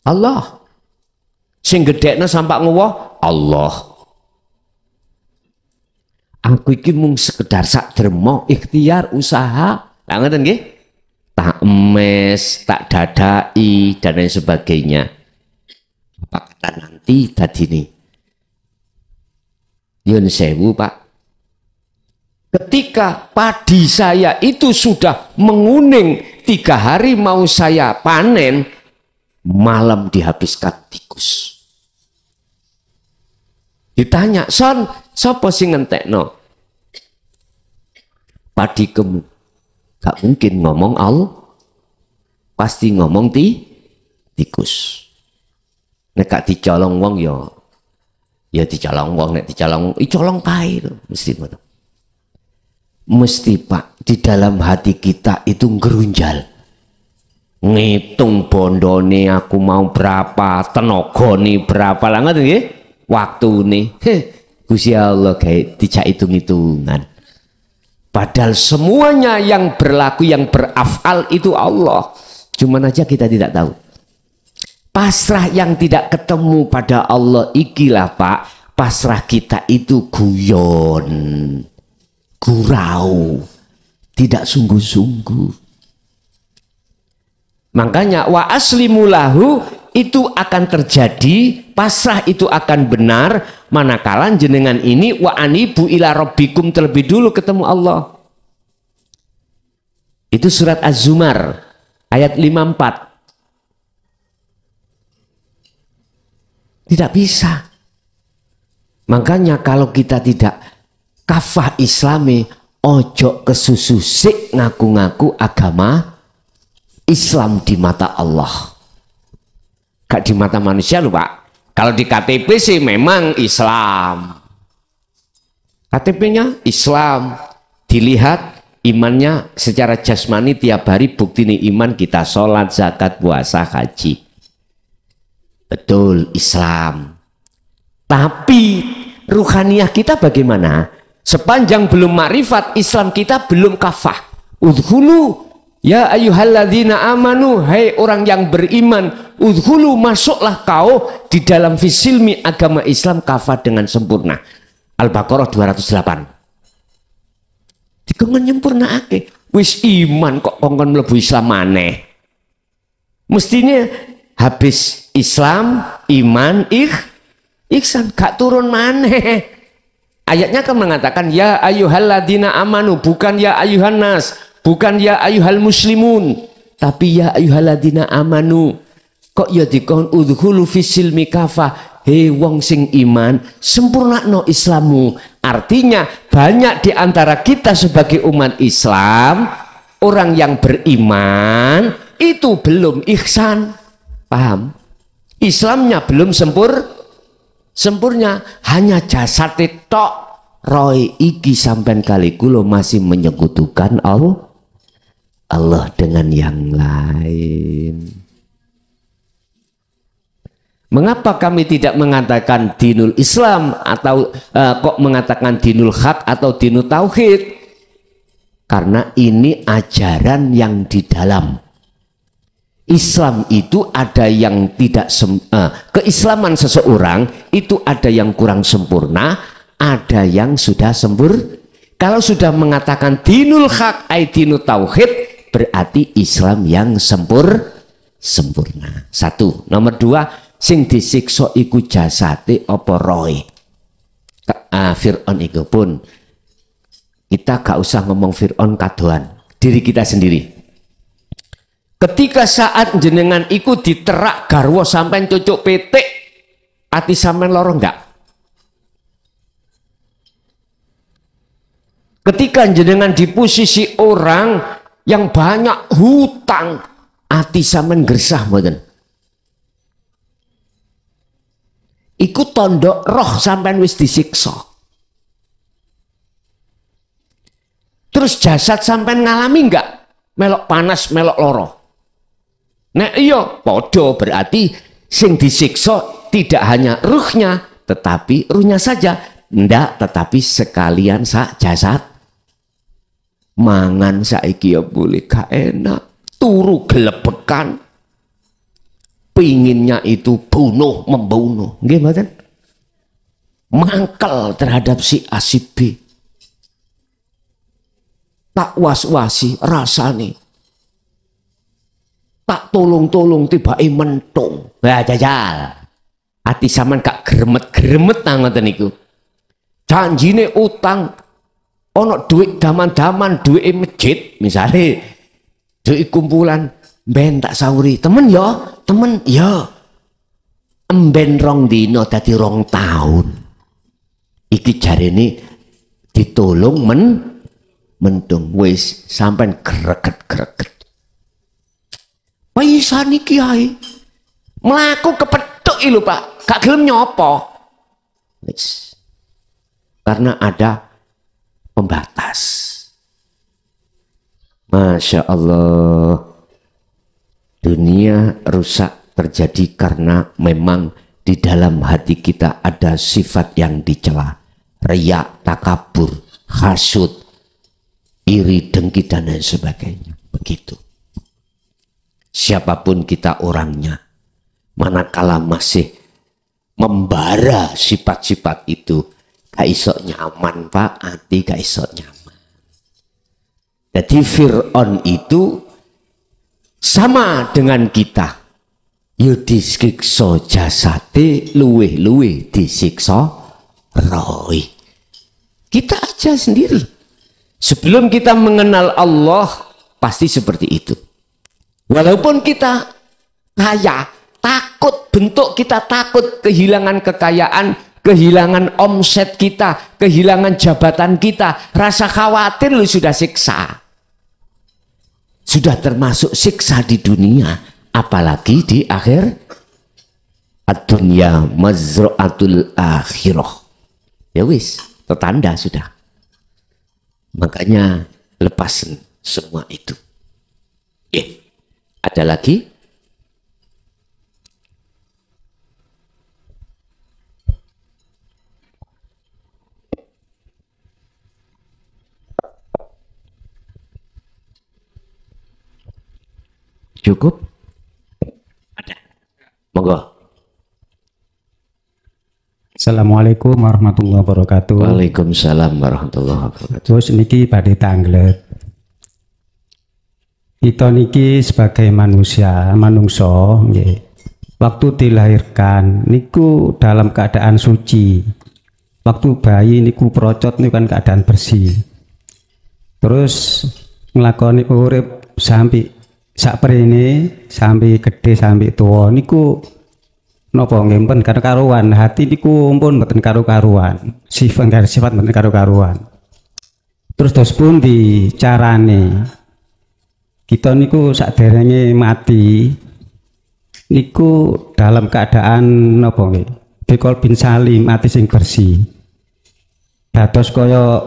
Allah. Sing gedekno sampak ngowo Allah. Aku iki mung sekedar sak dermo ikhtiar usaha. Lah ngoten nggih. Tak emes, tak dadai dan lain sebagainya. Apa kata nanti dadine? Yun sewu, Pak. Ketika padi saya itu sudah menguning 3 hari mau saya panen, malam dihabiskan tikus. Ditanya, Son, sapa sing ngentekno? Padi kemu. Gak mungkin ngomong Allah. Pasti ngomong tikus. Nek gak dicolong wong ya dicolong wong, nek dicolong icolong kae lho, mesti ngono. Mesti Pak, di dalam hati kita itu ngerunjal. Ngitung bondone aku mau berapa, tenagane berapa, lah ngoten nggih. waktu nih Gusti Allah kayak tidak hitung-hitungan. Padahal semuanya yang berlaku, yang berafal itu Allah. Cuman aja kita tidak tahu. Pasrah yang tidak ketemu pada Allah ikilah Pak. Pasrah kita itu guyon, gurau, tidak sungguh-sungguh. Makanya wa aslimulahu itu akan terjadi, pasrah itu akan benar manakala jenengan ini wa anibu ila rabbikum terlebih dulu ketemu Allah. Itu surat Az-Zumar ayat 54. Tidak bisa. Makanya kalau kita tidak kafah islami, ojo kesususik ngaku-ngaku agama Islam di mata Allah. Gak di mata manusia loh Pak. Kalau di KTP sih memang Islam. KTP-nya Islam. Dilihat imannya secara jasmani tiap hari bukti nih iman kita sholat, zakat, puasa, haji. Betul Islam. Tapi ruhaniyah kita bagaimana? Sepanjang belum makrifat Islam kita belum kafah. Udhulu ya ayyuhalladzina amanu, hai orang yang beriman, udhulu masuklah kau di dalam fisilmi agama Islam kafah dengan sempurna. Al-Baqarah 208. Dikongkon nyempurnaake. Wis iman kok kongkon mlebu Islam maneh. Mestinya habis Islam, iman, ihsan, gak turun maneh. Ayatnya kan mengatakan ya ayyuhalladzina amanu, bukan ya ayyuhan nas, bukan ya ayyuhal muslimun, tapi ya ayyuhalladzina amanu. Kok ya dikon udhulu fisilmi kafah, hei wong sing iman, sempurnakno Islammu. Artinya banyak di antara kita sebagai umat Islam, orang yang beriman itu belum ihsan. Paham? Islamnya belum sempurna, hanya jasad tok. Roy iki sampai kali kulo masih menyekutukan Allah dengan yang lain. Mengapa kami tidak mengatakan dinul Islam atau kok mengatakan dinul haq atau dinul tauhid? Karena ini ajaran yang di dalam Islam itu ada yang tidak keislaman seseorang itu ada yang kurang sempurna, ada yang sudah sempurna. Kalau sudah mengatakan dinul haq ai dinul tauhid berarti Islam yang sempurna. Satu. Nomor dua, sing disiksa iku jasate apa roe. Fir'aun iku pun kita gak usah ngomong Fir'aun kadoan, diri kita sendiri. Ketika saat jenengan iku diterak garwa sampai cucuk petik, ati sampean loro enggak? Ketika jenengan di posisi orang yang banyak hutang, ati sampean gersah mboten? Iku tandha roh sampean wis disiksa. Terus jasad sampean ngalami enggak? Melok panas, melok loro. Nah iya, podo berarti sing disiksa tidak hanya ruhnya, tetapi ruhnya saja. Ndak, tetapi sekalian jasad. Mangan saiki ya boleh gak enak, turu gelebekan. Pinginnya itu bunuh, membunuh. Nggih mboten? Mangkel terhadap si A si B. Tak was-wasi rasane. Tak tolong-tolong tiba-tiba mentung. Wah jajal. Ati sampean gak gremet-gremet nang ngoten niku. Janjine utang ono duit daman-daman, duit masjid misale. Duit kumpulan ben tak sauri. Temen ya, temen ya. Emben 2 dina dadi 2 tahun. Iki jarene ditolong mentung wis sampean greget-greget. Paisa niki ae. Mlaku kepethuk lho Pak, gak gelem nyopo. Wis. Karena ada pembatas. Masya Allah. Dunia rusak terjadi karena memang di di dalam hati kita ada sifat yang dicela, riya, takabur, hasud, iri, dengki, dan lain sebagainya. Begitu. Siapapun kita orangnya, manakala masih membara sifat-sifat itu, gak iso nyaman Pak, hati gak iso nyaman. Jadi Fir'aun itu sama dengan kita. Yo disiksa jasate luweh-luweh disiksa roh. Kita aja sendiri. Sebelum kita mengenal Allah pasti seperti itu. Walaupun kita kaya, takut, bentuk kita takut kehilangan kekayaan, kehilangan omset kita, kehilangan jabatan kita, rasa khawatir lu sudah siksa. Sudah termasuk siksa di dunia, apalagi di akhir. Ad-dunya mazra'atul akhirah. Ya wis, tertanda sudah. Makanya lepasin semua itu. Ada lagi? Cukup? Ada. Monggo. Assalamualaikum warahmatullahi wabarakatuh. Waalaikumsalam warahmatullahi wabarakatuh. Terus niki badhe tanglet. Kita niki sebagai manusia, manungso, nggih. Waktu dilahirkan niku dalam keadaan suci. Waktu bayi niku procot niku kan keadaan bersih. Terus nglakoni urip sampai saprene, sampai gede, sampai tua niku napa nggih mboten karuan, hati niku pun mboten karuan. Sifat mboten karuan. Terus pundi carane kita niku sakderenge mati niku dalam keadaan napa nggih bikol bin salim, ati sing bersih dados kaya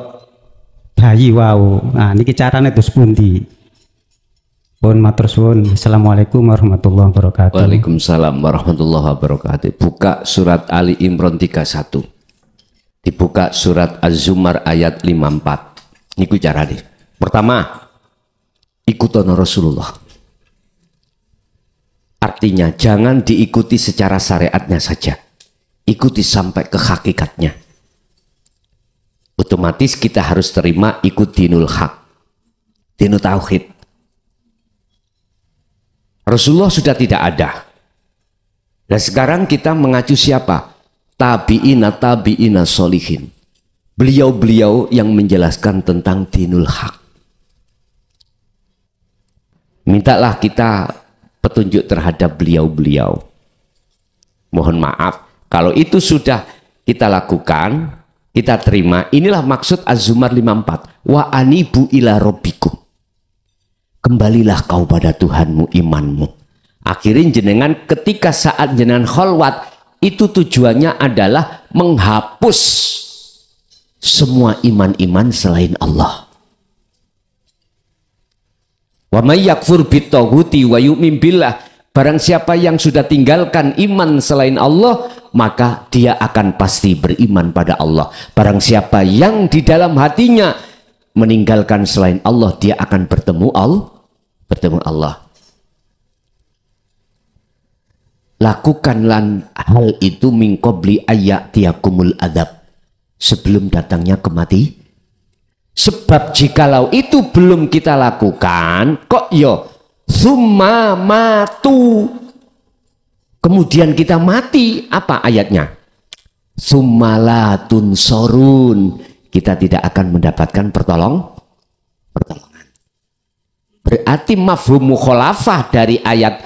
bayi wau. Nah niki carane terus pundi? Pun matur suwun. Assalamualaikum warahmatullahi wabarakatuh. Waalaikumsalam warahmatullahi wabarakatuh. Buka surat Ali Imran 31. Dibuka surat Az-Zumar ayat 54. Niku carane. Pertama, ikutono Rasulullah. Artinya jangan diikuti secara syariatnya saja, ikuti sampai ke hakikatnya. Otomatis kita harus terima ikut dinul haq, dinul tauhid. Rasulullah sudah tidak ada. Dan sekarang kita mengacu siapa? Tabi'ina solihin. Beliau-beliau yang menjelaskan tentang dinul haq. Mintalah kita petunjuk terhadap beliau-beliau. Mohon maaf, kalau itu sudah kita lakukan, kita terima. Inilah maksud Az-Zumar 54. Wa anibu ila rabbikum. Kembalilah kau pada Tuhanmu, imanmu. Akhirnya jenengan ketika saat jenengan kholwat, itu tujuannya adalah menghapus semua iman-iman selain Allah. Wa may yakfur bitaghuti wa yu'min billah. Barang siapa yang sudah tinggalkan iman selain Allah, maka dia akan pasti beriman pada Allah. Barang siapa yang di dalam hatinya meninggalkan selain Allah, dia akan bertemu Allah. Lakukanlah hal itu min qabli ayyatiyakumul adzab, sebelum datangnya kematian. Sebab jikalau itu belum kita lakukan, kok yo summa matu, kemudian kita mati, apa ayatnya? Summalatun sorun, kita tidak akan mendapatkan pertolongan. Berarti mafhum mukhalafah dari ayat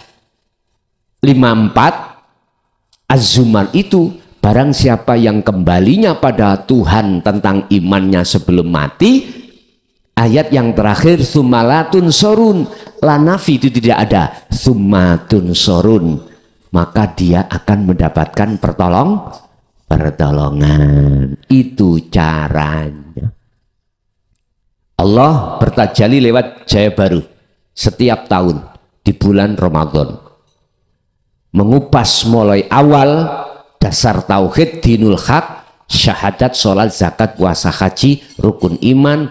54 Az-Zumar itu, barang siapa yang kembalinya pada Tuhan tentang imannya sebelum mati, ayat yang terakhir summalatun sorun, lanafi itu tidak ada, summatun sorun, maka dia akan mendapatkan pertolongan. Itu caranya. Allah bertajalli lewat Jaya Baru setiap tahun di bulan Ramadan, mengupas mulai awal dasar tauhid, dinul haq, syahadat, sholat, zakat, puasa, haji, rukun iman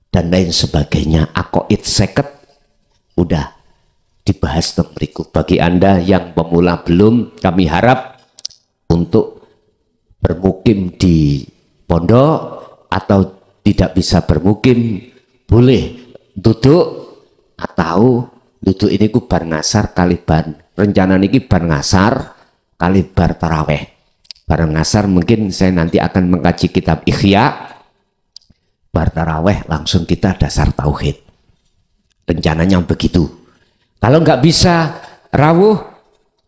dan lain sebagainya. Aqaid 50 udah dibahas tentang berikut. Bagi Anda yang pemula belum, kami harap untuk bermukim di pondok atau tidak bisa bermukim, boleh duduk atau duduk ini ku bar ngasar kaliban. Rencana niki bar ngasar kalibar taraweh. Bar ngasar mungkin saya nanti akan mengkaji kitab Ihya. Bar taraweh langsung kita dasar tauhid. Rencananya begitu. Kalau nggak bisa rawuh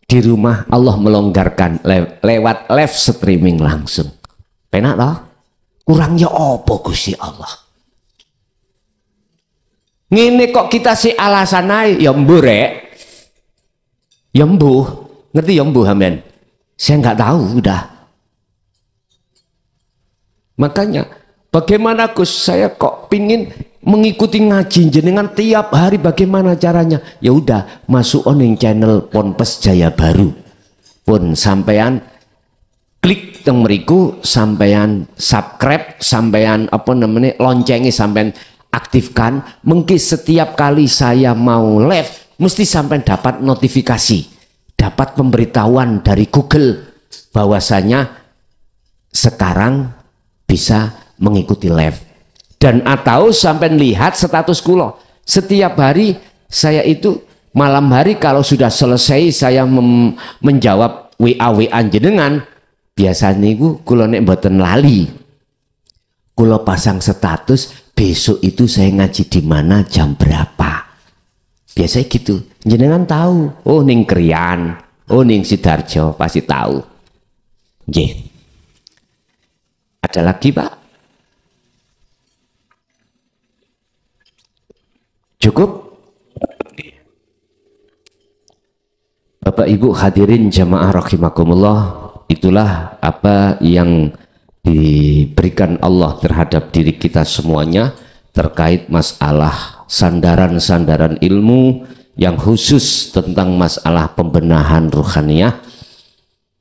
di rumah, Allah melonggarkan lewat live streaming langsung. Penak toh? Kurangnya apa Gusti Allah? Ngene kok kita si alasan ae ya mbuh rek. Ya mbuh, ngerti ya mbuh amen. Saya nggak tahu udah. Makanya bagaimana Gus, saya kok pingin mengikuti ngaji jenengan tiap hari, bagaimana caranya? Ya udah, masuk oning channel Ponpes Jaya Baru. Pun sampean klik teng mriku, sampean subscribe, sampean apa namanya loncengi sampean aktifkan. Mungkin setiap kali saya mau live mesti sampean dapat notifikasi, dapat pemberitahuan dari Google bahwasanya sekarang bisa mengikuti live. Dan atau sampai lihat status kulo setiap hari saya itu malam hari kalau sudah selesai saya menjawab WA jenengan, biasanya itu kulo nek mboten lali, kulo pasang status besok itu saya ngaji di mana jam berapa, biasanya gitu. Jenengan tahu, oh ning Krian, oh ning Sidarjo, pasti tahu. Nggih. Ada lagi Pak? Cukup? Bapak Ibu hadirin jamaah rahimakumullah, itulah apa yang diberikan Allah terhadap diri kita semuanya terkait masalah sandaran-sandaran ilmu yang khusus tentang masalah pembenahan ruhaniyah.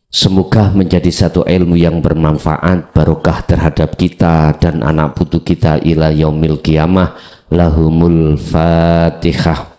Semoga menjadi satu ilmu yang bermanfaat, barokah terhadap kita dan anak putu kita ila yaumil qiyamah. Lahumul Fatihah.